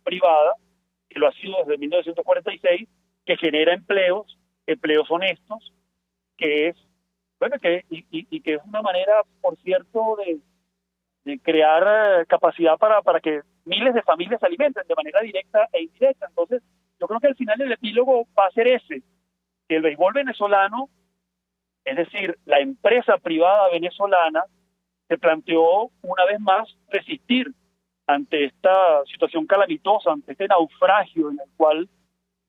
privada, que lo ha sido desde 1946, que genera empleos honestos, que es, bueno, que es una manera, por cierto, de crear capacidad para que miles de familias se alimenten de manera directa e indirecta. Entonces, yo creo que al final el epílogo va a ser ese, que el béisbol venezolano, es decir, la empresa privada venezolana, se planteó una vez más resistir ante esta situación calamitosa, ante este naufragio en el cual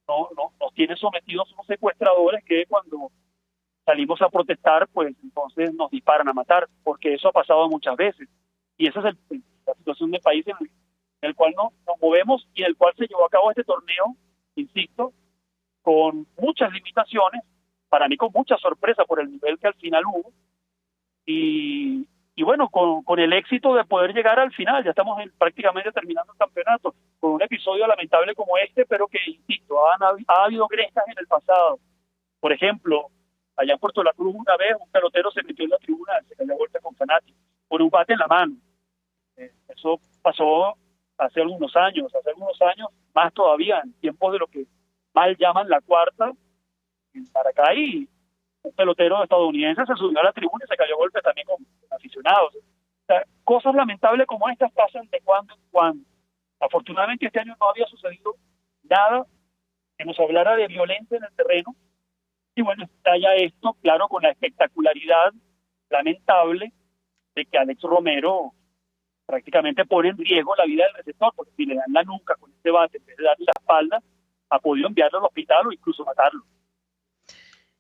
nos tienen sometidos unos secuestradores que cuando salimos a protestar, pues entonces nos disparan a matar, porque eso ha pasado muchas veces. Y esa es la situación del país en el cual nos movemos, y en el cual se llevó a cabo este torneo, insisto, con muchas limitaciones, para mí con mucha sorpresa por el nivel que al final hubo, y bueno, con el éxito de poder llegar al final. Ya estamos prácticamente terminando el campeonato, con un episodio lamentable como este, pero que, insisto, ha habido grescas en el pasado. Por ejemplo, allá en Puerto La Cruz una vez un pelotero se metió en la tribuna, se cayó a golpe con fanáticos, por un bate en la mano. Eso pasó hace algunos años, más todavía, en tiempos de lo que mal llaman la cuarta, en Maracay, un pelotero estadounidense se subió a la tribuna y se cayó a golpe también con aficionados. O sea, cosas lamentables como estas pasan de cuando en cuando. Afortunadamente este año no había sucedido nada que nos hablara de violencia en el terreno, y bueno, está ya esto, claro, con la espectacularidad lamentable de que Alex Romero prácticamente pone en riesgo la vida del receptor, porque si le dan la nuca con este bate en vez de darle la espalda, ha podido enviarlo al hospital o incluso matarlo.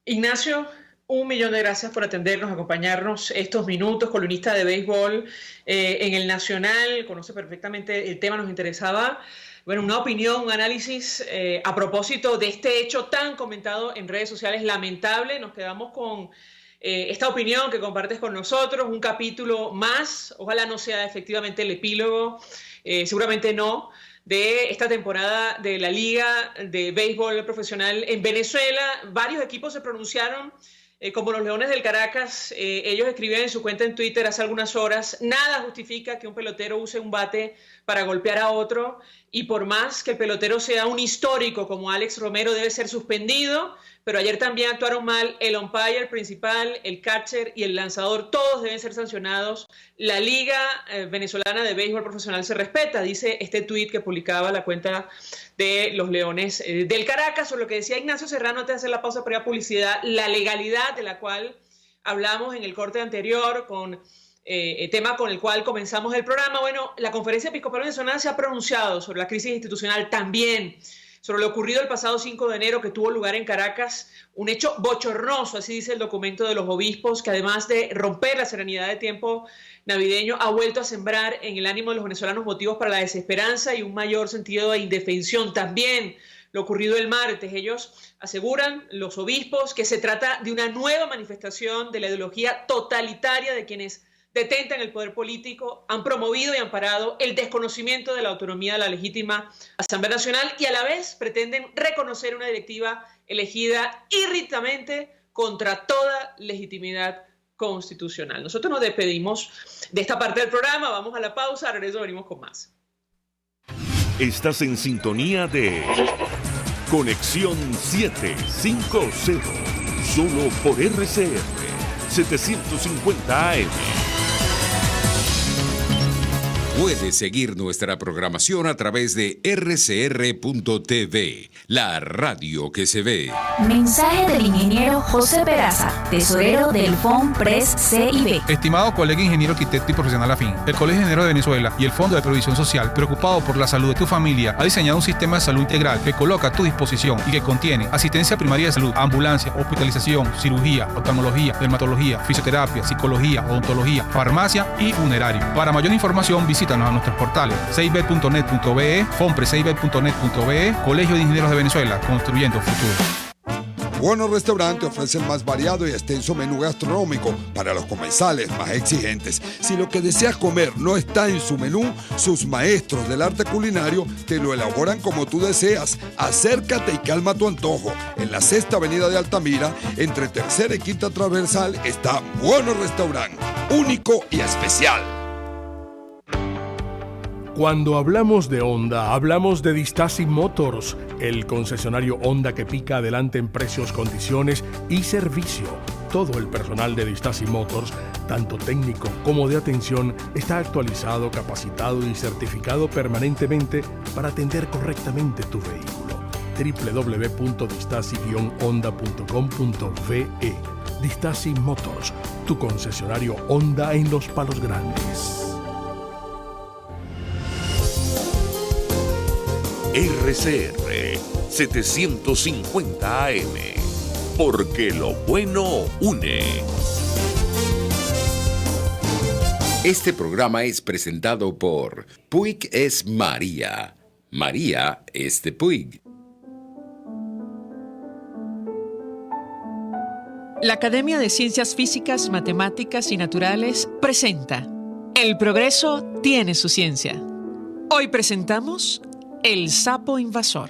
Ignacio, 1.000.000 de gracias por atendernos, acompañarnos estos minutos, columnista de béisbol en El Nacional, conoce perfectamente el tema, nos interesaba, bueno, una opinión, un análisis a propósito de este hecho tan comentado en redes sociales, lamentable. Nos quedamos con esta opinión que compartes con nosotros, un capítulo más, ojalá no sea efectivamente el epílogo, seguramente no, de esta temporada de la Liga de Béisbol Profesional en Venezuela. Varios equipos se pronunciaron, como los Leones del Caracas. Ellos escribían en su cuenta en Twitter hace algunas horas: nada justifica que un pelotero use un bate para golpear a otro, y por más que el pelotero sea un histórico como Alex Romero, debe ser suspendido. Pero ayer también actuaron mal el umpire principal, el catcher y el lanzador. Todos deben ser sancionados. La Liga Venezolana de Béisbol Profesional se respeta, dice este tuit que publicaba la cuenta de los Leones del Caracas. Sobre lo que decía Ignacio Serrano antes de hacer la pausa para la publicidad, la legalidad de la cual hablamos en el corte anterior, con tema con el cual comenzamos el programa. Bueno, la Conferencia Episcopal Venezolana se ha pronunciado sobre la crisis institucional también, sobre lo ocurrido el pasado 5 de enero que tuvo lugar en Caracas, un hecho bochornoso, así dice el documento de los obispos, que además de romper la serenidad de tiempo navideño, ha vuelto a sembrar en el ánimo de los venezolanos motivos para la desesperanza y un mayor sentido de indefensión. También lo ocurrido el martes, ellos aseguran, los obispos, que se trata de una nueva manifestación de la ideología totalitaria de quienes detentan el poder político, han promovido y amparado el desconocimiento de la autonomía de la legítima Asamblea Nacional y a la vez pretenden reconocer una directiva elegida irritamente contra toda legitimidad constitucional. Nosotros nos despedimos de esta parte del programa, vamos a la pausa, al regreso venimos con más. Estás en sintonía de Conexión 750, solo por RCR 750 AM. Puedes seguir nuestra programación a través de rcr.tv, la radio que se ve. Mensaje del ingeniero José Peraza, tesorero del FOMPRES CIB. Estimado colega ingeniero, arquitecto y profesional afín, el Colegio de Ingenieros de Venezuela y el Fondo de Previsión Social, preocupado por la salud de tu familia, ha diseñado un sistema de salud integral que coloca a tu disposición y que contiene asistencia primaria de salud, ambulancia, hospitalización, cirugía, oftalmología, dermatología, fisioterapia, psicología, odontología, farmacia y funerario. Para mayor información, visítanos a nuestros portales cib.net.be, fomprecib.net.be, Colegio de Ingenieros de Venezuela, construyendo futuro. Bueno Restaurante ofrece el más variado y extenso menú gastronómico para los comensales más exigentes. Si lo que deseas comer no está en su menú, sus maestros del arte culinario te lo elaboran como tú deseas. Acércate y calma tu antojo. En la 6ª Avenida de Altamira, entre 3ª y 5ª Transversal, está Bueno Restaurante, único y especial. Cuando hablamos de Honda, hablamos de Distasi Motors, el concesionario Honda que pica adelante en precios, condiciones y servicio. Todo el personal de Distasi Motors, tanto técnico como de atención, está actualizado, capacitado y certificado permanentemente para atender correctamente tu vehículo. www.distasi-honda.com.ve. Distasi Motors, tu concesionario Honda en Los Palos Grandes. RCR 750 AM, porque lo bueno une. Este programa es presentado por Puig es María. María es de Puig. La Academia de Ciencias Físicas, Matemáticas y Naturales presenta El progreso tiene su ciencia. Hoy presentamos El sapo invasor.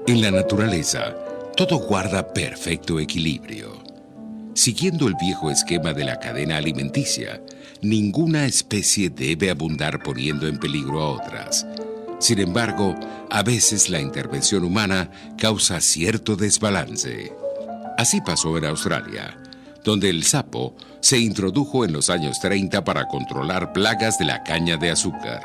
En la naturaleza, todo guarda perfecto equilibrio. Siguiendo el viejo esquema de la cadena alimenticia, ninguna especie debe abundar poniendo en peligro a otras. Sin embargo, a veces la intervención humana causa cierto desbalance. Así pasó en Australia, donde el sapo se introdujo en los años 30 para controlar plagas de la caña de azúcar,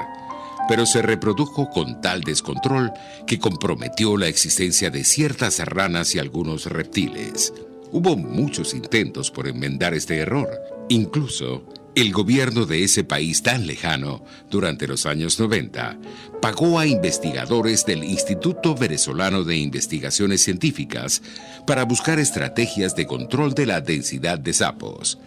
pero se reprodujo con tal descontrol que comprometió la existencia de ciertas ranas y algunos reptiles. Hubo muchos intentos por enmendar este error. Incluso, El gobierno de ese país tan lejano, durante los años 90, pagó a investigadores del Instituto Venezolano de Investigaciones Científicas para buscar estrategias de control de la densidad de sapos.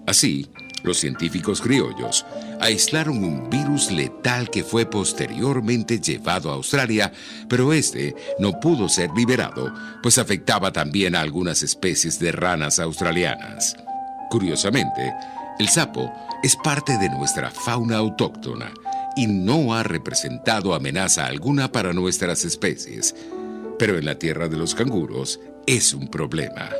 Así, los científicos criollos aislaron un virus letal que fue posteriormente llevado a Australia, pero este no pudo ser liberado, pues afectaba también a algunas especies de ranas australianas. Curiosamente, el sapo es parte de nuestra fauna autóctona y no ha representado amenaza alguna para nuestras especies. Pero en la tierra de los canguros es un problema.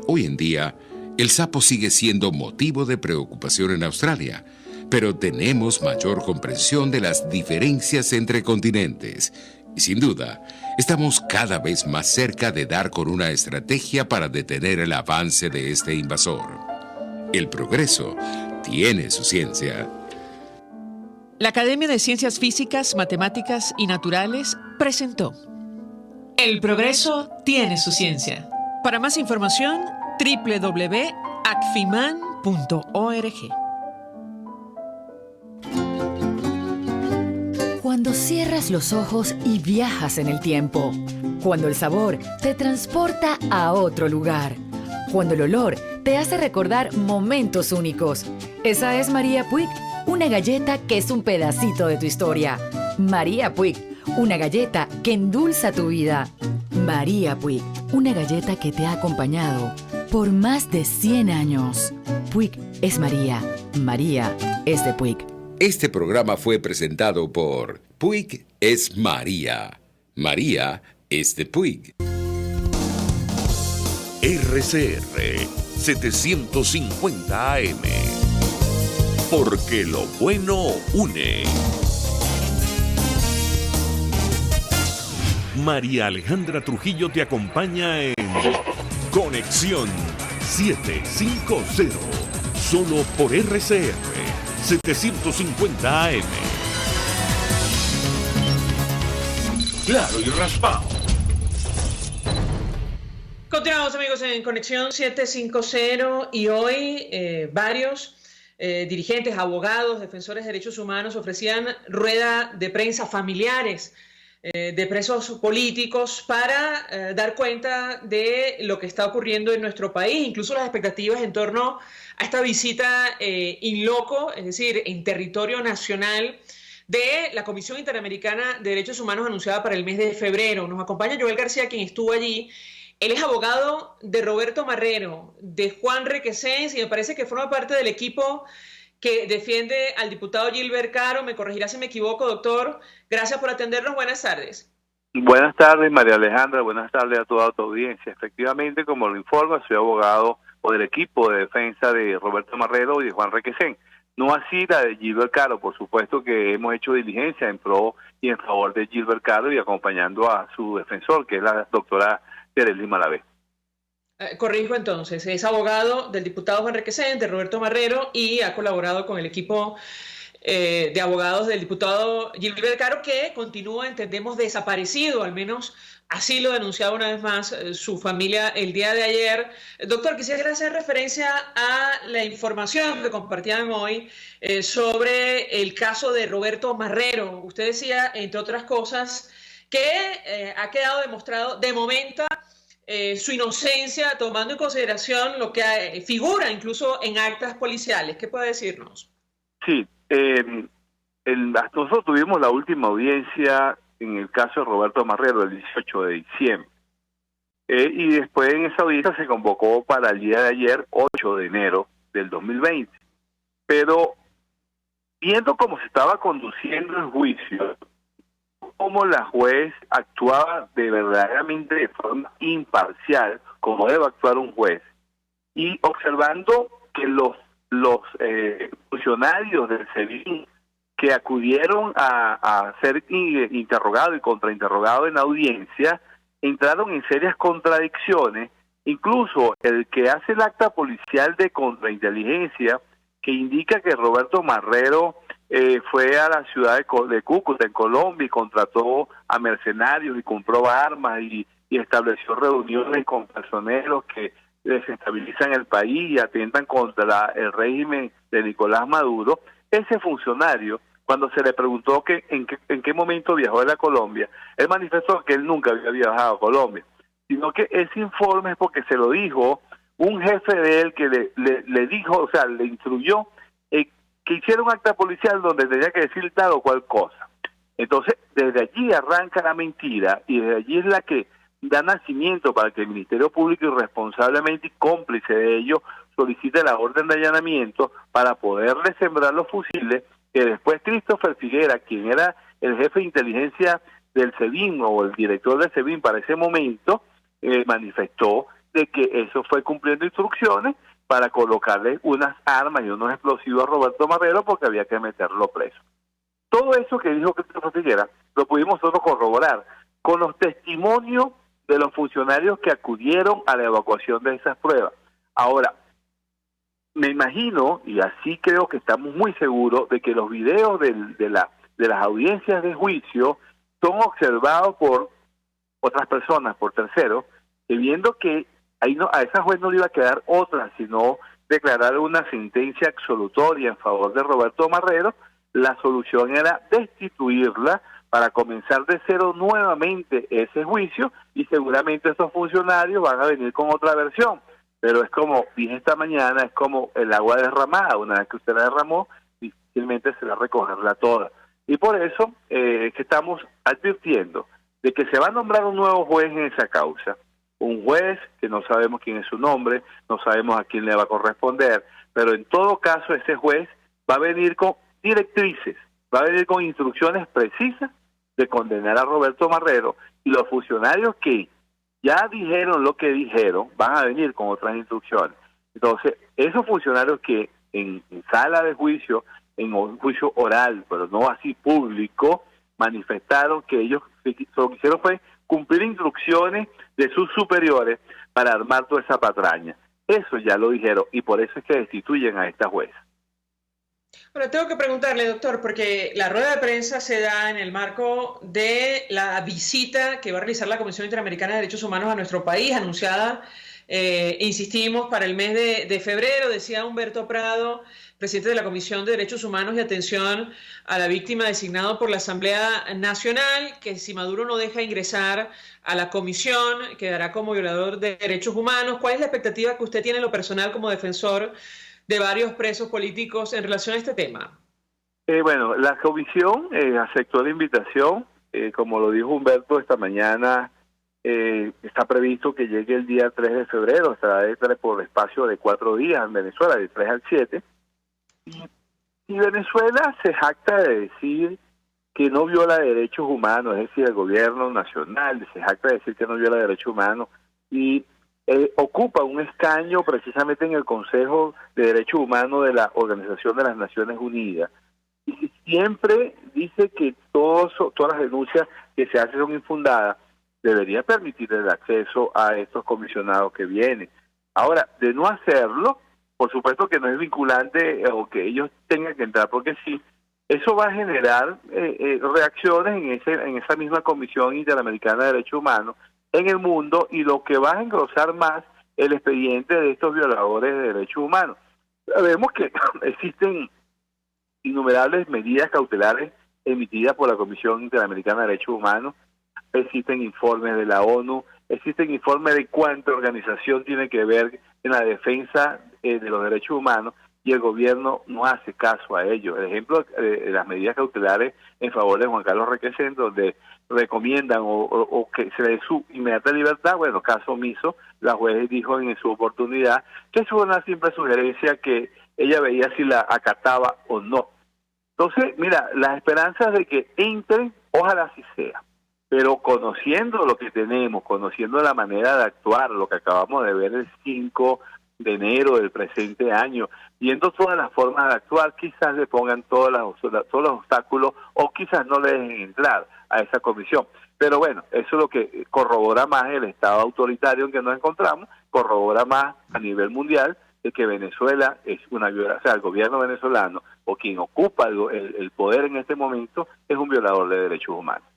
Hoy en día, el sapo sigue siendo motivo de preocupación en Australia, pero tenemos mayor comprensión de las diferencias entre continentes. Y sin duda, estamos cada vez más cerca de dar con una estrategia para detener el avance de este invasor. El progreso tiene su ciencia. La Academia de Ciencias Físicas, Matemáticas y Naturales presentó El progreso tiene su ciencia. Para más información, www.acfiman.org. Cuando cierras los ojos y viajas en el tiempo. Cuando el sabor te transporta a otro lugar. Cuando el olor te hace recordar momentos únicos. Esa es María Puig, una galleta que es un pedacito de tu historia. María Puig, una galleta que endulza tu vida. María Puig, una galleta que te ha acompañado por más de 100 años. Puig es María. María es de Puig. Este programa fue presentado por Puig es María. María es de Puig. RCR 750 AM. Porque lo bueno une. María Alejandra Trujillo te acompaña en Conexión 750. Solo por RCR 750 AM. Claro y raspado. Continuamos, amigos, en Conexión 750 y hoy varios dirigentes, abogados, defensores de derechos humanos ofrecían rueda de prensa familiares de presos políticos para dar cuenta de lo que está ocurriendo en nuestro país, incluso las expectativas en torno a esta visita in loco, es decir, en territorio nacional, de la Comisión Interamericana de Derechos Humanos anunciada para el mes de febrero. Nos acompaña Joel García, quien estuvo allí. Él es abogado de Roberto Marrero, de Juan Requesens, y me parece que forma parte del equipo que defiende al diputado Gilbert Caro. Me corregirá si me equivoco, doctor. Gracias por atendernos. Buenas tardes. Buenas tardes, María Alejandra. Buenas tardes a toda tu audiencia. Efectivamente, como lo informa, soy abogado o del equipo de defensa de Roberto Marrero y de Juan Requesens. No así la de Gilbert Caro. Por supuesto que hemos hecho diligencia en pro y en favor de Gilbert Caro y acompañando a su defensor, que es la doctora Terely Malavé. Corrijo entonces, es abogado del diputado Juan Requesens, de Roberto Marrero, y ha colaborado con el equipo de abogados del diputado Gilbert Caro, que continúa, entendemos, desaparecido, al menos así lo denunciaba una vez más su familia el día de ayer. Doctor, quisiera hacer referencia a la información que compartían hoy sobre el caso de Roberto Marrero. Usted decía, entre otras cosas, que ha quedado demostrado de momento su inocencia, tomando en consideración lo que figura incluso en actas policiales. ¿Qué puede decirnos? Sí, nosotros tuvimos la última audiencia en el caso de Roberto Marrero el 18 de diciembre. Y después en esa audiencia se convocó para el día de ayer, 8 de enero del 2020. Pero viendo cómo se estaba conduciendo el juicio, cómo la juez actuaba verdaderamente de forma imparcial, como debe actuar un juez, y observando que los funcionarios del SEBIN que acudieron a ser interrogados y contrainterrogados en audiencia, entraron en serias contradicciones, incluso el que hace el acta policial de contrainteligencia, que indica que Roberto Marrero fue a la ciudad de Cúcuta, en Colombia, y contrató a mercenarios y compró armas y estableció reuniones con personeros que desestabilizaron desestabilizan el país y atentan contra el régimen de Nicolás Maduro. Ese funcionario, cuando se le preguntó en qué momento viajó a la Colombia, él manifestó que él nunca había viajado a Colombia, sino que ese informe es porque se lo dijo un jefe de él que le dijo, o sea, le instruyó que hiciera un acta policial donde tenía que decir tal o cual cosa. Entonces, desde allí arranca la mentira y desde allí es la que da nacimiento para que el Ministerio Público, irresponsablemente y cómplice de ello, solicite la orden de allanamiento para poderle sembrar los fusiles que después Christopher Figuera, quien era el jefe de inteligencia del SEBIN o el director del SEBIN para ese momento, manifestó de que eso fue cumpliendo instrucciones para colocarle unas armas y unos explosivos a Roberto Marrero porque había que meterlo preso. Todo eso que dijo Christopher Figuera lo pudimos nosotros corroborar con los testimonios de los funcionarios que acudieron a la evacuación de esas pruebas. Ahora, me imagino, y así creo que estamos muy seguros, de que los videos de las audiencias de juicio son observados por otras personas, por terceros, que viendo que ahí a esa juez no le iba a quedar otra, sino declarar una sentencia absolutoria en favor de Roberto Marrero, la solución era destituirla para comenzar de cero nuevamente ese juicio y seguramente esos funcionarios van a venir con otra versión. Pero es como dije esta mañana, es como el agua derramada. Una vez que usted la derramó, difícilmente se va a recogerla toda. Y por eso es que estamos advirtiendo de que se va a nombrar un nuevo juez en esa causa. Un juez que no sabemos quién es su nombre, no sabemos a quién le va a corresponder, pero en todo caso ese juez va a venir con directrices, va a venir con instrucciones precisas de condenar a Roberto Marrero, y los funcionarios que ya dijeron lo que dijeron van a venir con otras instrucciones. Entonces, esos funcionarios que en sala de juicio, en un juicio oral, pero no así público, manifestaron que ellos lo que hicieron fue cumplir instrucciones de sus superiores para armar toda esa patraña. Eso ya lo dijeron y por eso es que destituyen a esta jueza. Bueno, tengo que preguntarle, doctor, porque la rueda de prensa se da en el marco de la visita que va a realizar la Comisión Interamericana de Derechos Humanos a nuestro país, anunciada, insistimos, para el mes de febrero. Decía Humberto Prado, presidente de la Comisión de Derechos Humanos y Atención a la Víctima, designado por la Asamblea Nacional, que si Maduro no deja ingresar a la comisión, quedará como violador de derechos humanos. ¿Cuál es la expectativa que usted tiene en lo personal como defensor de varios presos políticos en relación a este tema? Bueno, la comisión aceptó la invitación, como lo dijo Humberto esta mañana, está previsto que llegue el día 3 de febrero, estará por espacio de 4 días en Venezuela, del 3 al 7, y Venezuela se jacta de decir que no viola derechos humanos, es decir, el gobierno nacional se jacta de decir que no viola derechos humanos, y ocupa un escaño precisamente en el Consejo de Derechos Humanos de la Organización de las Naciones Unidas. Y siempre dice que todas las denuncias que se hacen son infundadas, debería permitir el acceso a estos comisionados que vienen. Ahora, de no hacerlo, por supuesto que no es vinculante o que ellos tengan que entrar, porque sí, eso va a generar reacciones en esa misma Comisión Interamericana de Derechos Humanos en el mundo, y lo que va a engrosar más el expediente de estos violadores de derechos humanos. Sabemos que existen innumerables medidas cautelares emitidas por la Comisión Interamericana de Derechos Humanos, existen informes de la ONU, existen informes de cuánta organización tiene que ver en la defensa de los derechos humanos, y el gobierno no hace caso a ellos. El ejemplo de las medidas cautelares en favor de Juan Carlos Requesens, donde recomiendan o que se le dé su inmediata libertad, bueno, caso omiso, la juez dijo en su oportunidad que eso era una simple sugerencia que ella veía si la acataba o no. Entonces, mira, las esperanzas de que entren, ojalá así sea, pero conociendo lo que tenemos, conociendo la manera de actuar, lo que acabamos de ver el 5 de enero del presente año, viendo todas las formas de actuar, quizás le pongan todos los obstáculos o quizás no le dejen entrar a esa comisión. Pero bueno, eso es lo que corrobora más el estado autoritario en que nos encontramos, corrobora más a nivel mundial de que Venezuela es una violación, o sea, el gobierno venezolano o quien ocupa el poder en este momento es un violador de derechos humanos.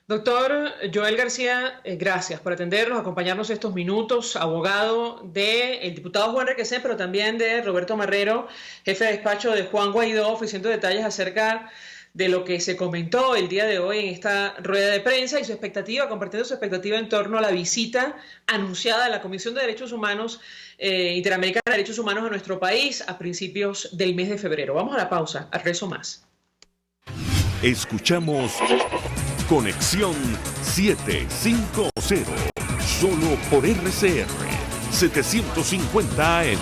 Doctor Joel García, gracias por atendernos, acompañarnos estos minutos, abogado del diputado Juan Requesén, pero también de Roberto Marrero, jefe de despacho de Juan Guaidó, ofreciendo detalles acerca de lo que se comentó el día de hoy en esta rueda de prensa y su expectativa, compartiendo su expectativa en torno a la visita anunciada de la Comisión de Derechos Humanos Interamericana de Derechos Humanos a nuestro país a principios del mes de febrero. Vamos a la pausa, al regreso más. Escuchamos Conexión 750, solo por RCR 750 AM.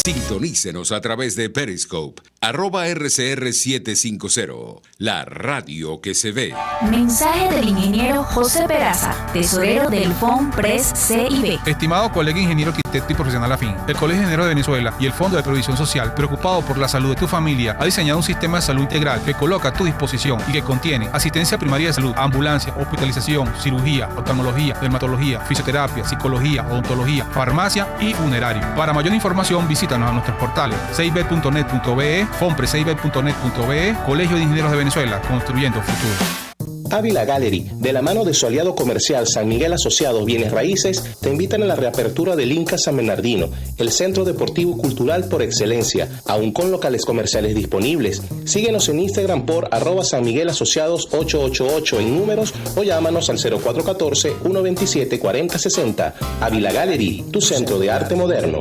Sintonícenos a través de Periscope, @RCR750, la radio que se ve. Mensaje del ingeniero José Peraza, tesorero del FOMPRES CIB. Estimado colega ingeniero, arquitecto y profesional afín, el Colegio de Ingenieros de Venezuela y el Fondo de Previsión Social, preocupado por la salud de tu familia, ha diseñado un sistema de salud integral que coloca a tu disposición y que contiene asistencia primaria de salud, ambulancia, hospitalización, cirugía, oftalmología, dermatología, fisioterapia, psicología, odontología, farmacia y funerario. Para mayor información, visítanos a nuestros portales cib.net.be, fomprescib.net.be, Colegio de Ingenieros de Venezuela, construyendo futuro. Ávila Gallery, de la mano de su aliado comercial San Miguel Asociados Bienes Raíces, te invitan a la reapertura del Inca San Bernardino, el centro deportivo y cultural por excelencia, aún con locales comerciales disponibles. Síguenos en Instagram por @San Miguel Asociados 888 en números o llámanos al 0414-127-4060. Ávila Gallery, tu centro de arte moderno.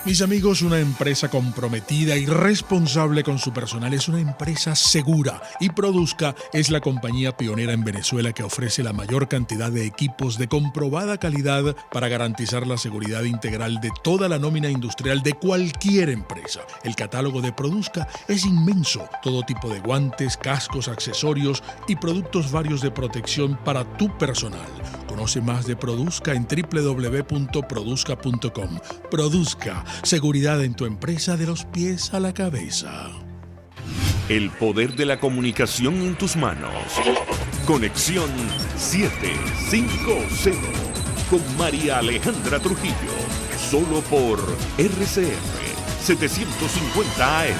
Mis amigos, una empresa comprometida y responsable con su personal es una empresa segura, y Produzca es la compañía pionera en Venezuela que ofrece la mayor cantidad de equipos de comprobada calidad para garantizar la seguridad integral de toda la nómina industrial de cualquier empresa. El catálogo de Produzca es inmenso, todo tipo de guantes, cascos, accesorios y productos varios de protección para tu personal. Conoce más de Produzca en www.produzca.com. Produzca, seguridad en tu empresa de los pies a la cabeza. El poder de la comunicación en tus manos. Conexión 750 con María Alejandra Trujillo, solo por RCR 750 AM.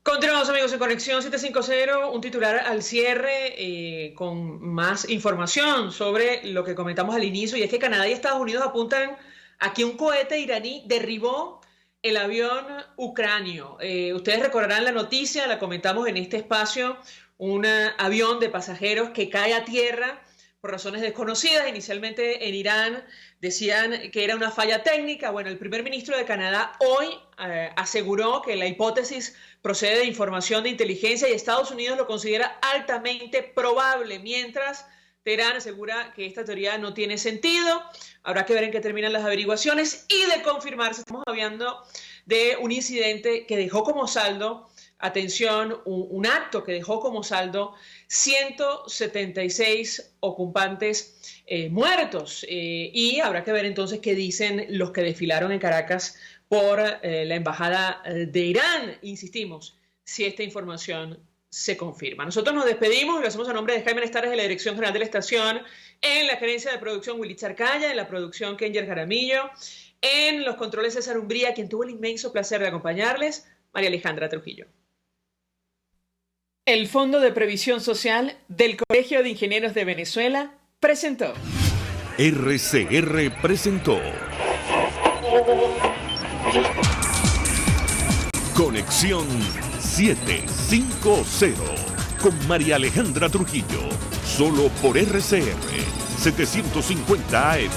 Continuamos, amigos, en Conexión 750, un titular al cierre con más información sobre lo que comentamos al inicio, y es que Canadá y Estados Unidos apuntan a que un cohete iraní derribó el avión ucranio. Ustedes recordarán la noticia, la comentamos en este espacio, un avión de pasajeros que cae a tierra por razones desconocidas. Inicialmente en Irán decían que era una falla técnica. Bueno, el primer ministro de Canadá hoy aseguró que la hipótesis procede de información de inteligencia y Estados Unidos lo considera altamente probable, mientras Teherán asegura que esta teoría no tiene sentido. Habrá que ver en qué terminan las averiguaciones, y de confirmarse, estamos hablando de un incidente que dejó como saldo, atención, un acto que dejó como saldo 176 ocupantes muertos, y habrá que ver entonces qué dicen los que desfilaron en Caracas por la embajada de Irán. Insistimos, si esta información se confirma. Nosotros nos despedimos y lo hacemos a nombre de Jaime Estares de la Dirección General de la Estación, en la gerencia de producción Willy Charcaya, en la producción Kenyer Jaramillo, en los controles César Umbría, quien tuvo el inmenso placer de acompañarles, María Alejandra Trujillo. El Fondo de Previsión Social del Colegio de Ingenieros de Venezuela presentó. RCR presentó Conexión 750 con María Alejandra Trujillo, solo por RCR 750 AM.